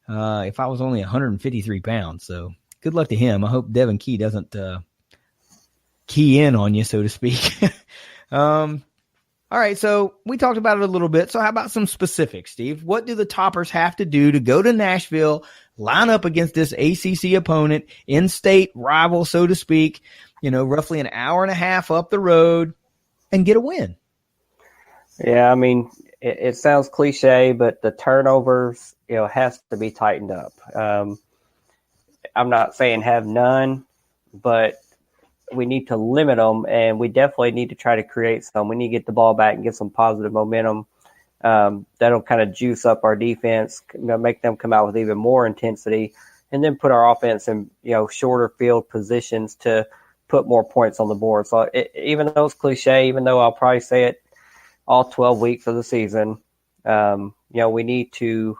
Speaker 5: if I was only 153 pounds. So good luck to him. I hope Devin Key doesn't key in on you, so to speak. All right, so we talked about it a little bit. So how about some specifics, Steve? What do the Toppers have to do to go to Nashville, line up against this ACC opponent, in-state rival, so to speak, roughly an hour and a half up the road, and get a win?
Speaker 9: Yeah, I mean, it sounds cliche, but the turnovers, has to be tightened up. I'm not saying have none, but we need to limit them, and we definitely need to try to create some. We need to get the ball back and get some positive momentum. That'll kind of juice up our defense, make them come out with even more intensity, and then put our offense in shorter field positions to put more points on the board. So even though it's cliche, even though I'll probably say it all 12 weeks of the season, we need to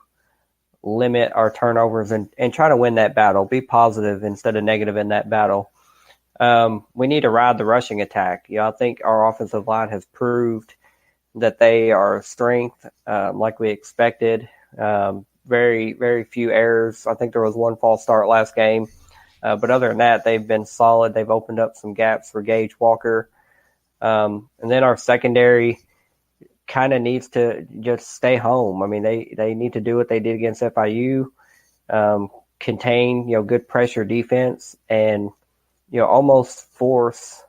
Speaker 9: limit our turnovers and try to win that battle. Be positive instead of negative in that battle. We need to ride the rushing attack. I think our offensive line has proved that they are a strength, like we expected. very, very few errors. I think there was one false start last game. But other than that, they've been solid. They've opened up some gaps for Gage Walker. And then our secondary kind of needs to just stay home. I mean, they need to do what they did against FIU, contain, good pressure defense and, almost force,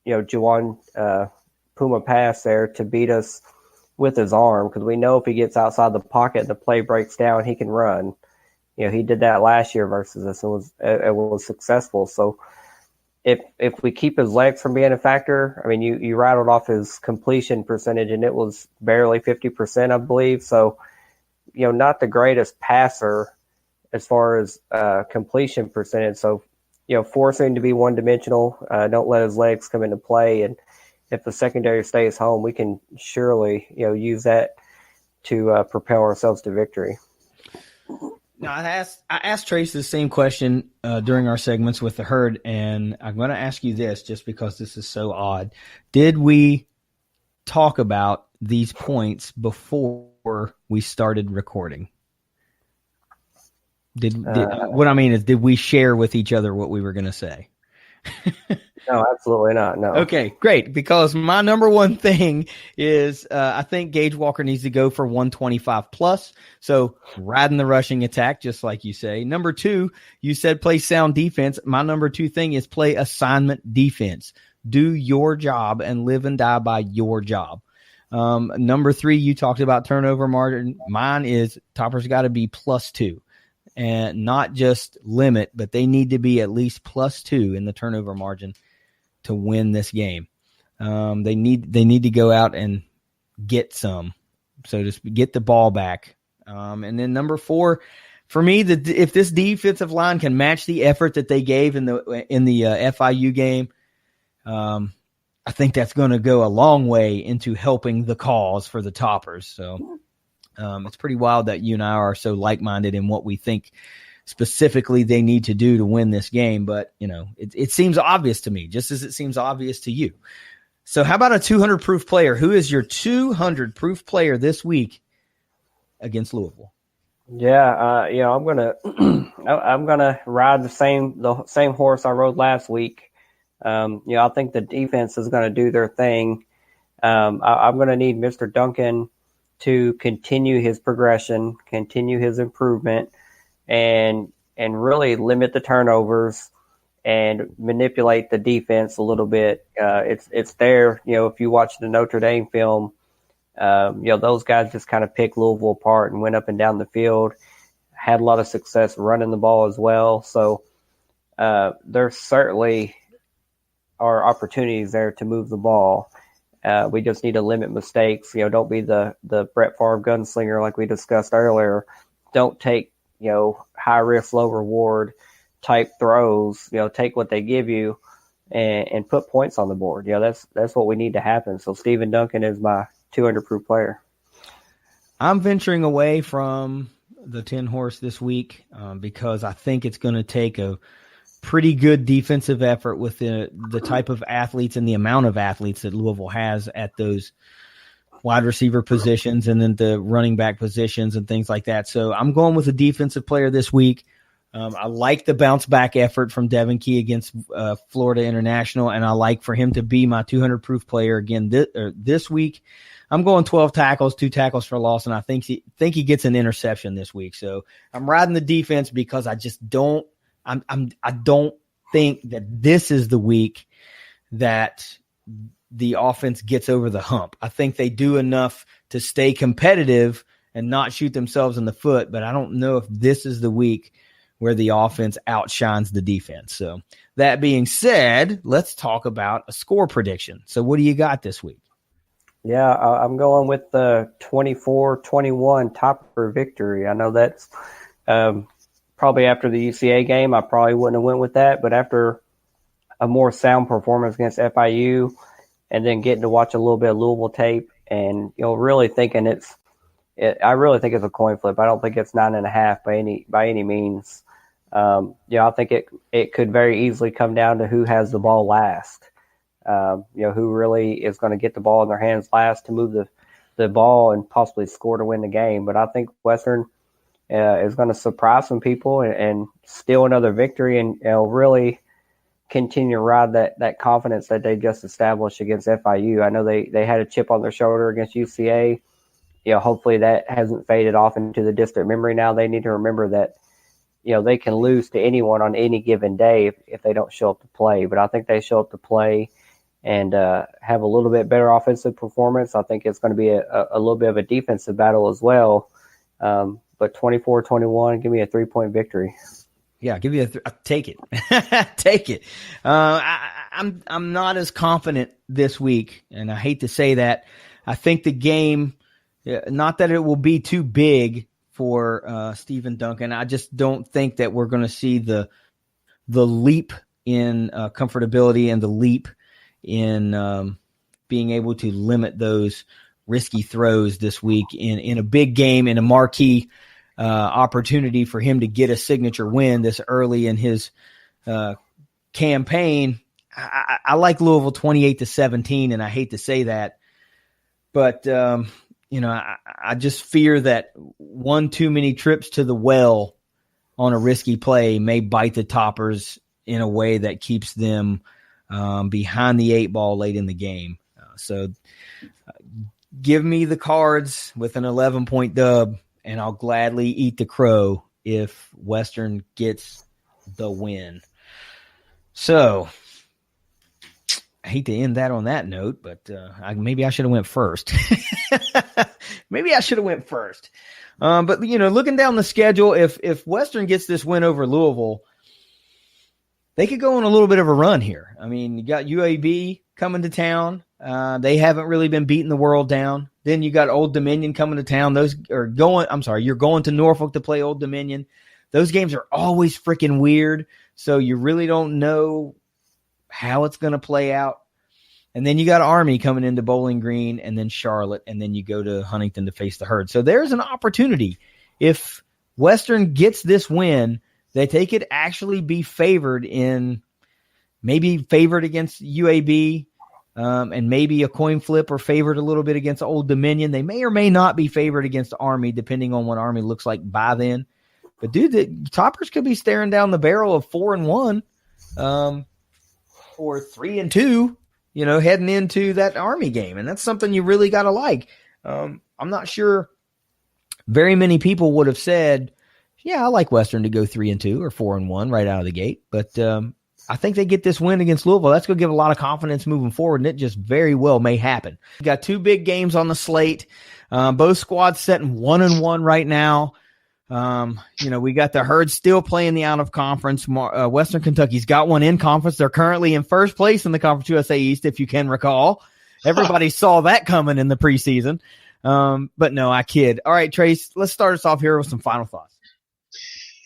Speaker 9: Juwan Puma Pass there to beat us with his arm, because we know if he gets outside the pocket and the play breaks down, he can run. He did that last year versus us and it was successful. So if we keep his legs from being a factor, I mean, you rattled off his completion percentage and it was barely 50%, I believe. So, not the greatest passer as far as completion percentage. So, force him to be one-dimensional. Don't let his legs come into play. And if the secondary stays home, we can surely, use that to propel ourselves to victory.
Speaker 5: Now, I asked Trace the same question during our segments with the herd, and I'm going to ask you this just because this is so odd. Did we talk about these points before we started recording? What I mean is, did we share with each other what we were going to say?
Speaker 9: No, absolutely not. No.
Speaker 5: Okay, great. Because my number one thing is I think Gage Walker needs to go for 125 plus. So riding the rushing attack, just like you say. Number two, you said play sound defense. My number two thing is play assignment defense. Do your job and live and die by your job. Number three, you talked about turnover margin. Mine is Topper's got to be +2. And not just limit, but they need to be at least +2 in the turnover margin to win this game. They need to go out and get some, so just get the ball back. And then number four, for me, if this defensive line can match the effort that they gave in the FIU game, I think that's going to go a long way into helping the cause for the Toppers. So. It's pretty wild that you and I are so like-minded in what we think specifically they need to do to win this game. But, it seems obvious to me, just as it seems obvious to you. So how about a 200-proof player? Who is your 200-proof player this week against Louisville?
Speaker 9: Yeah, I'm gonna ride the same horse I rode last week. I think the defense is going to do their thing. I'm going to need Mr. Duncan to continue his progression, continue his improvement, and really limit the turnovers and manipulate the defense a little bit. It's there, if you watch the Notre Dame film, those guys just kind of picked Louisville apart and went up and down the field, had a lot of success running the ball as well. So there certainly are opportunities there to move the ball. We just need to limit mistakes. Don't be the Brett Favre gunslinger like we discussed earlier. Don't take, high risk, low reward type throws. Take what they give you and put points on the board. That's what we need to happen. So Stephen Duncan is my 200-proof player.
Speaker 5: I'm venturing away from the 10 horse this week because I think it's going to take a pretty good defensive effort with the type of athletes and the amount of athletes that Louisville has at those wide receiver positions and then the running back positions and things like that. So I'm going with a defensive player this week. I like the bounce back effort from Devin Key against Florida International, and I like for him to be my 200-proof player again this week. I'm going 12 tackles, 2 tackles for loss, and I think he gets an interception this week. So I'm riding the defense because I just don't. I don't think that this is the week that the offense gets over the hump. I think they do enough to stay competitive and not shoot themselves in the foot, but I don't know if this is the week where the offense outshines the defense. So that being said, let's talk about a score prediction. So what do you got this week?
Speaker 9: Yeah, I'm going with the 24-21 Topper victory. I know that's probably after the UCA game, I probably wouldn't have went with that. But after a more sound performance against FIU and then getting to watch a little bit of Louisville tape and, really thinking I really think it's a coin flip. I don't think it's 9.5 by any means. I think it could very easily come down to who has the ball last. Who really is going to get the ball in their hands last to move the ball and possibly score to win the game. But I think Western is going to surprise some people and steal another victory and really continue to ride that confidence that they just established against FIU. I know they had a chip on their shoulder against UCA. Hopefully that hasn't faded off into the distant memory now. They need to remember that, they can lose to anyone on any given day if they don't show up to play. But I think they show up to play and have a little bit better offensive performance. I think it's going to be a little bit of a defensive battle as well. But 24-21, give me a 3-point victory.
Speaker 5: Yeah, give you take it. Take it. I'm not as confident this week, and I hate to say that. I think the game, not that it will be too big for Stephen Duncan. I just don't think that we're going to see the leap in comfortability and the leap in being able to limit those risky throws this week in a big game, in a marquee opportunity for him to get a signature win this early in his campaign. I like Louisville 28-17, and I hate to say that, but I just fear that one too many trips to the well on a risky play may bite the Toppers in a way that keeps them behind the 8 ball late in the game. So give me the Cards with an 11-point dub, and I'll gladly eat the crow if Western gets the win. So I hate to end that on that note, but maybe I should have went first. But, looking down the schedule, if Western gets this win over Louisville, they could go on a little bit of a run here. I mean, you got UAB coming to town. They haven't really been beating the world down. Then you got Old Dominion coming to town. You're going to Norfolk to play Old Dominion. Those games are always freaking weird. So you really don't know how it's going to play out. And then you got Army coming into Bowling Green, and then Charlotte, and then you go to Huntington to face the Herd. So there's an opportunity. If Western gets this win, that they could actually be favored against UAB, and maybe a coin flip or favored a little bit against Old Dominion. They may or may not be favored against Army, depending on what Army looks like by then. But, dude, the Toppers could be staring down the barrel of 4-1 or 3-2, heading into that Army game. And that's something you really got to like. I'm not sure very many people would have said, yeah, I like Western to go 3-2 or 4-1 right out of the gate. But I think they get this win against Louisville. That's going to give a lot of confidence moving forward, and it just very well may happen. We got 2 big games on the slate. Both squads setting 1-1 right now. We got the Herd still playing the out of conference. Western Kentucky's got one in conference. They're currently in first place in the Conference USA East, if you can recall. Everybody saw that coming in the preseason. But no, I kid. All right, Trace, let's start us off here with some final thoughts.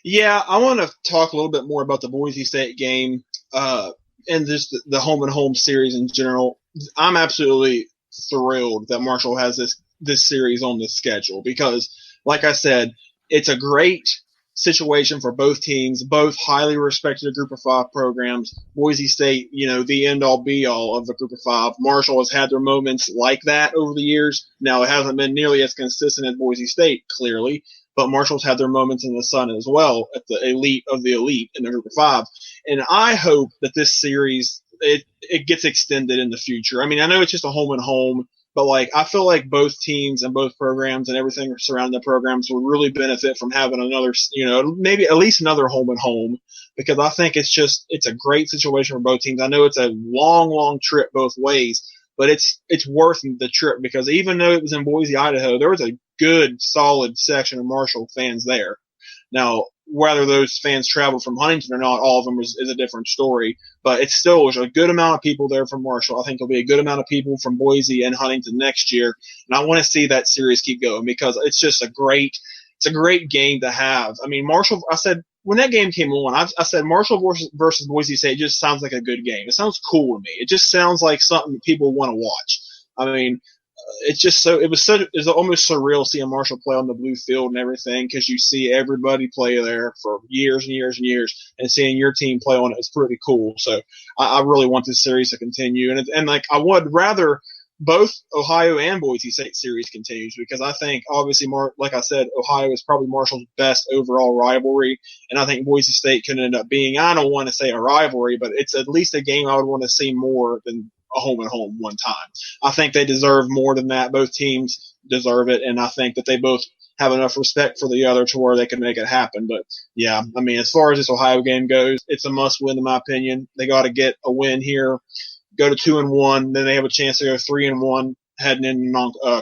Speaker 6: Yeah, I want to talk a little bit more about the Boise State game and just the home and home series in general. I'm absolutely thrilled that Marshall has this series on the schedule because, like I said, it's a great situation for both teams, both highly respected Group of 5 programs. Boise State, the end-all be-all of the Group of 5. Marshall has had their moments like that over the years. Now, it hasn't been nearly as consistent as Boise State, clearly, but Marshall's had their moments in the sun as well at the elite of the elite in the Group of 5. And I hope that this series, it gets extended in the future. I mean, I know it's just a home and home, but I feel like both teams and both programs and everything surrounding the programs will really benefit from having another, maybe at least another home and home, because I think it's a great situation for both teams. I know it's a long, long trip both ways, but it's worth the trip because even though it was in Boise, Idaho, there was a good, solid section of Marshall fans there. Now, whether those fans travel from Huntington or not, all of them is a different story. But it's still a good amount of people there from Marshall. I think there'll be a good amount of people from Boise and Huntington next year. And I want to see that series keep going because it's just a great game to have. I mean, Marshall, I said, when that game came on, I said Marshall versus Boise State just sounds like a good game. It sounds cool to me. It just sounds like something people want to watch. I mean, it was almost surreal seeing Marshall play on the blue field and everything because you see everybody play there for years and years and years, and seeing your team play on it is pretty cool. So I really want this series to continue, and I would rather both Ohio and Boise State series continues, because I think, obviously, like I said, Ohio is probably Marshall's best overall rivalry, and I think Boise State can end up being, I don't want to say a rivalry, but it's at least a game I would want to see more than a home-and-home one time. I think they deserve more than that. Both teams deserve it, and I think that they both have enough respect for the other to where they can make it happen. But, yeah, I mean, as far as this Ohio game goes, it's a must-win in my opinion. They got to get a win here, go to 2-1, then they have a chance to go 3-1 heading in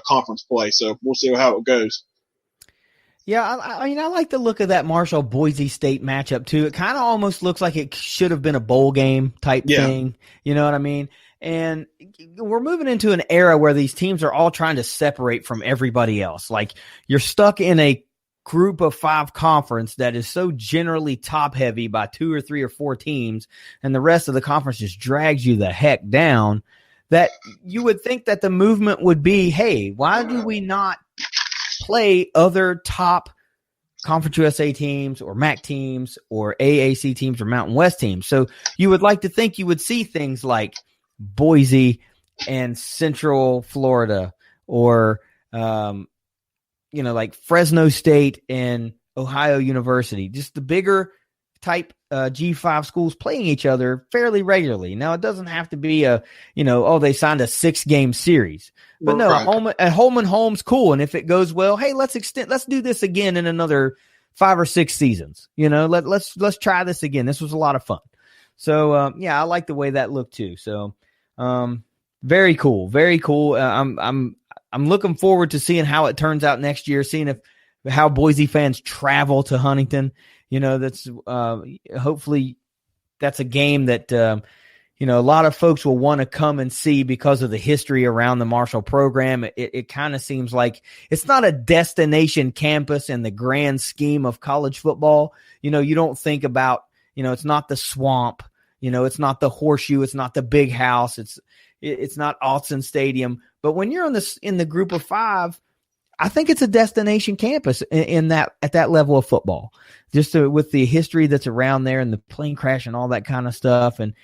Speaker 6: conference play. So we'll see how it goes.
Speaker 5: Yeah, I mean, I like the look of that Marshall-Boise State matchup, too. It kind of almost looks like it should have been a bowl game type thing. You know what I mean? And we're moving into an era where these teams are all trying to separate from everybody else. Like, you're stuck in a group of 5 conference that is so generally top heavy by 2 or 3 or 4 teams, and the rest of the conference just drags you the heck down, that you would think that the movement would be, hey, why do we not play other top Conference USA teams or MAC teams or AAC teams or Mountain West teams? So you would like to think you would see things like Boise and Central Florida, or like Fresno State and Ohio University, just the bigger type G5 schools playing each other fairly regularly. Now, it doesn't have to be they signed a 6-game series, but no, home and home's cool. And if it goes well, hey, let's do this again in another 5 or 6 seasons. Let's try this again. This was a lot of fun. So I like the way that looked too. So very cool, very cool. I'm looking forward to seeing how it turns out next year, seeing how Boise fans travel to Huntington. That's hopefully that's a game that, a lot of folks will want to come and see because of the history around the Marshall program. It kind of seems like it's not a destination campus in the grand scheme of college football. You don't think about, it's not the Swamp, it's not the Horseshoe, it's not the Big House, it's not Autzen Stadium. But when you're in the group of 5, I think it's a destination campus at that level of football, just with the history that's around there and the plane crash and all that kind of stuff. And,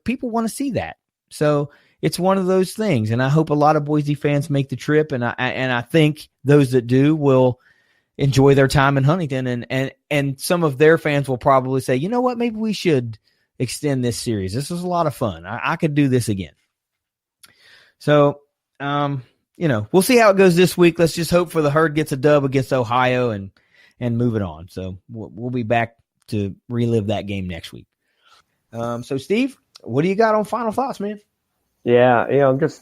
Speaker 5: people want to see that. So it's one of those things. And I hope a lot of Boise fans make the trip. And I think those that do will enjoy their time in Huntington. And some of their fans will probably say, you know what, maybe we should extend this series. This was a lot of fun. I could do this again. So, we'll see how it goes this week. Let's just hope for the Herd gets a dub against Ohio and move it on. So we'll be back to relive that game next week. So Steve, what do you got on final thoughts, man?
Speaker 9: Yeah, I'm just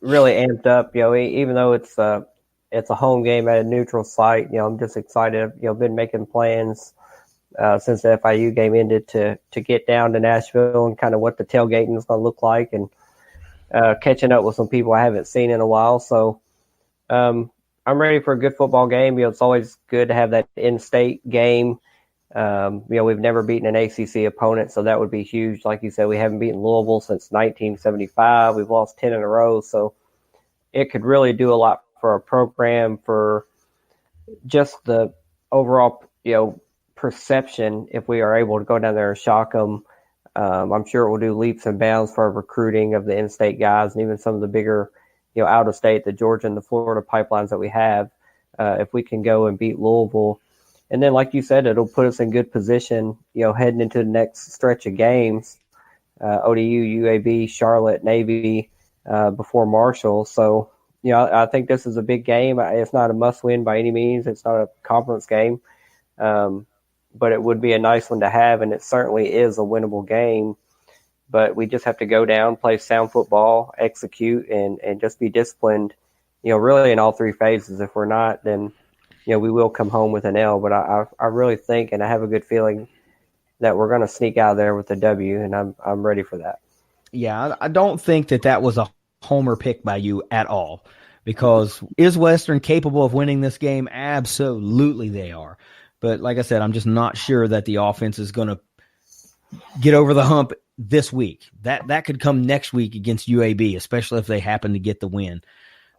Speaker 9: really amped up. Even though it's a home game at a neutral site, I'm just excited. Been making plans since the FIU game ended to get down to Nashville and kind of what the tailgating is going to look like, and catching up with some people I haven't seen in a while. So I'm ready for a good football game. It's always good to have that in-state game. We've never beaten an ACC opponent, so that would be huge. Like you said, we haven't beaten Louisville since 1975. We've lost 10 in a row, so it could really do a lot for our program, for just the overall, perception if we are able to go down there and shock them. I'm sure it will do leaps and bounds for our recruiting of the in-state guys and even some of the bigger, out-of-state, the Georgia and the Florida pipelines that we have. If we can go and beat Louisville. And then, like you said, it'll put us in good position, heading into the next stretch of games, ODU, UAB, Charlotte, Navy, before Marshall. So, I think this is a big game. It's not a must-win by any means. It's not a conference game. But it would be a nice one to have, and it certainly is a winnable game. But we just have to go down, play sound football, execute, and just be disciplined, really in all 3 phases. If we're not, then, we will come home with an L. But I really think, and I have a good feeling, that we're going to sneak out of there with a W, and I'm ready for that.
Speaker 5: Yeah, I don't think that was a homer pick by you at all, because is Western capable of winning this game? Absolutely they are. But like I said, I'm just not sure that the offense is going to get over the hump this week. That could come next week against UAB, especially if they happen to get the win.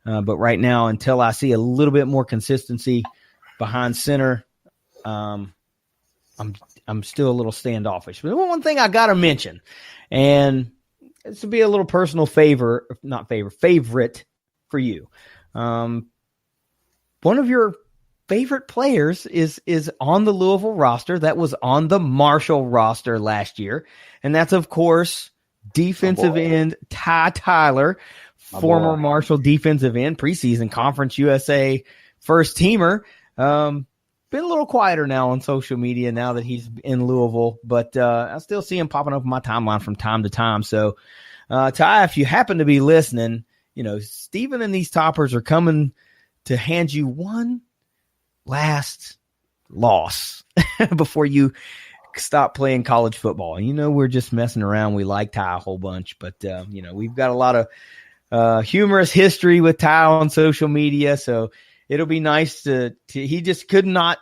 Speaker 5: But right now, until I see a little bit more consistency behind center, I'm still a little standoffish. But one thing I got to mention, and this would be a little personal favorite for you. One of your favorite players is on the Louisville roster that was on the Marshall roster last year. And that's, of course, defensive end Ty Tyler, former Marshall defensive end, preseason Conference USA first teamer. Been a little quieter now on social media now that he's in Louisville, but I still see him popping up on my timeline from time to time. So, Ty, if you happen to be listening, Stephen and these toppers are coming to hand you one last loss before you stop playing college football. We're just messing around. We like Ty a whole bunch, but we've got a lot of humorous history with Ty on social media, so it'll be nice to he could not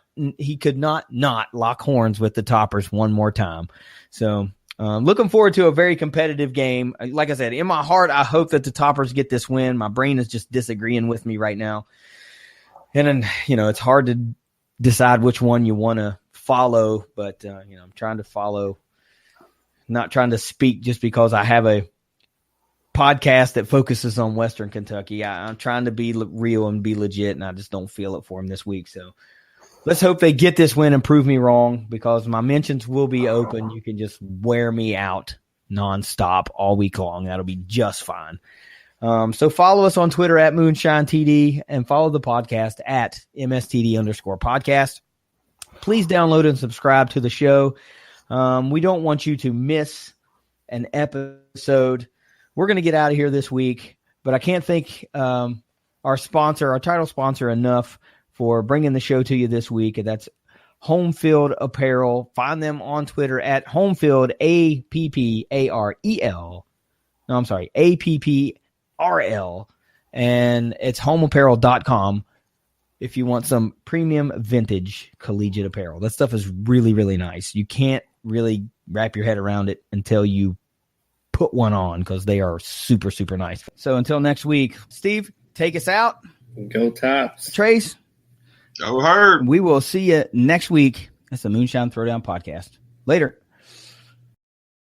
Speaker 5: lock horns with the toppers one more time. So looking forward to a very competitive game. Like I said, in my heart, I hope that the toppers get this win. My brain is just disagreeing with me right now. And then, it's hard to decide which one you want to follow, but I'm trying to follow, not trying to speak just because I have a podcast that focuses on Western Kentucky. I'm trying to be real and be legit, and I just don't feel it for them this week. So let's hope they get this win and prove me wrong, because my mentions will be open. You can just wear me out nonstop all week long. That'll be just fine. So follow us on Twitter at MoonshineTD and follow the podcast at MSTD_podcast. Please download and subscribe to the show. We don't want you to miss an episode. We're going to get out of here this week, but I can't thank our title sponsor enough for bringing the show to you this week. And that's Home Field Apparel. Find them on Twitter at Homefield, APPAREL. No, I'm sorry, APPRL. And it's homeapparel.com if you want some premium vintage collegiate apparel. That stuff is really, really nice. You can't really wrap your head around it until you put one on, because they are super, super nice. So until next week, Steve, take us out.
Speaker 10: Go Tops.
Speaker 5: Trace.
Speaker 6: Go Herd.
Speaker 5: We will see you next week. That's the Moonshine Throwdown podcast. Later.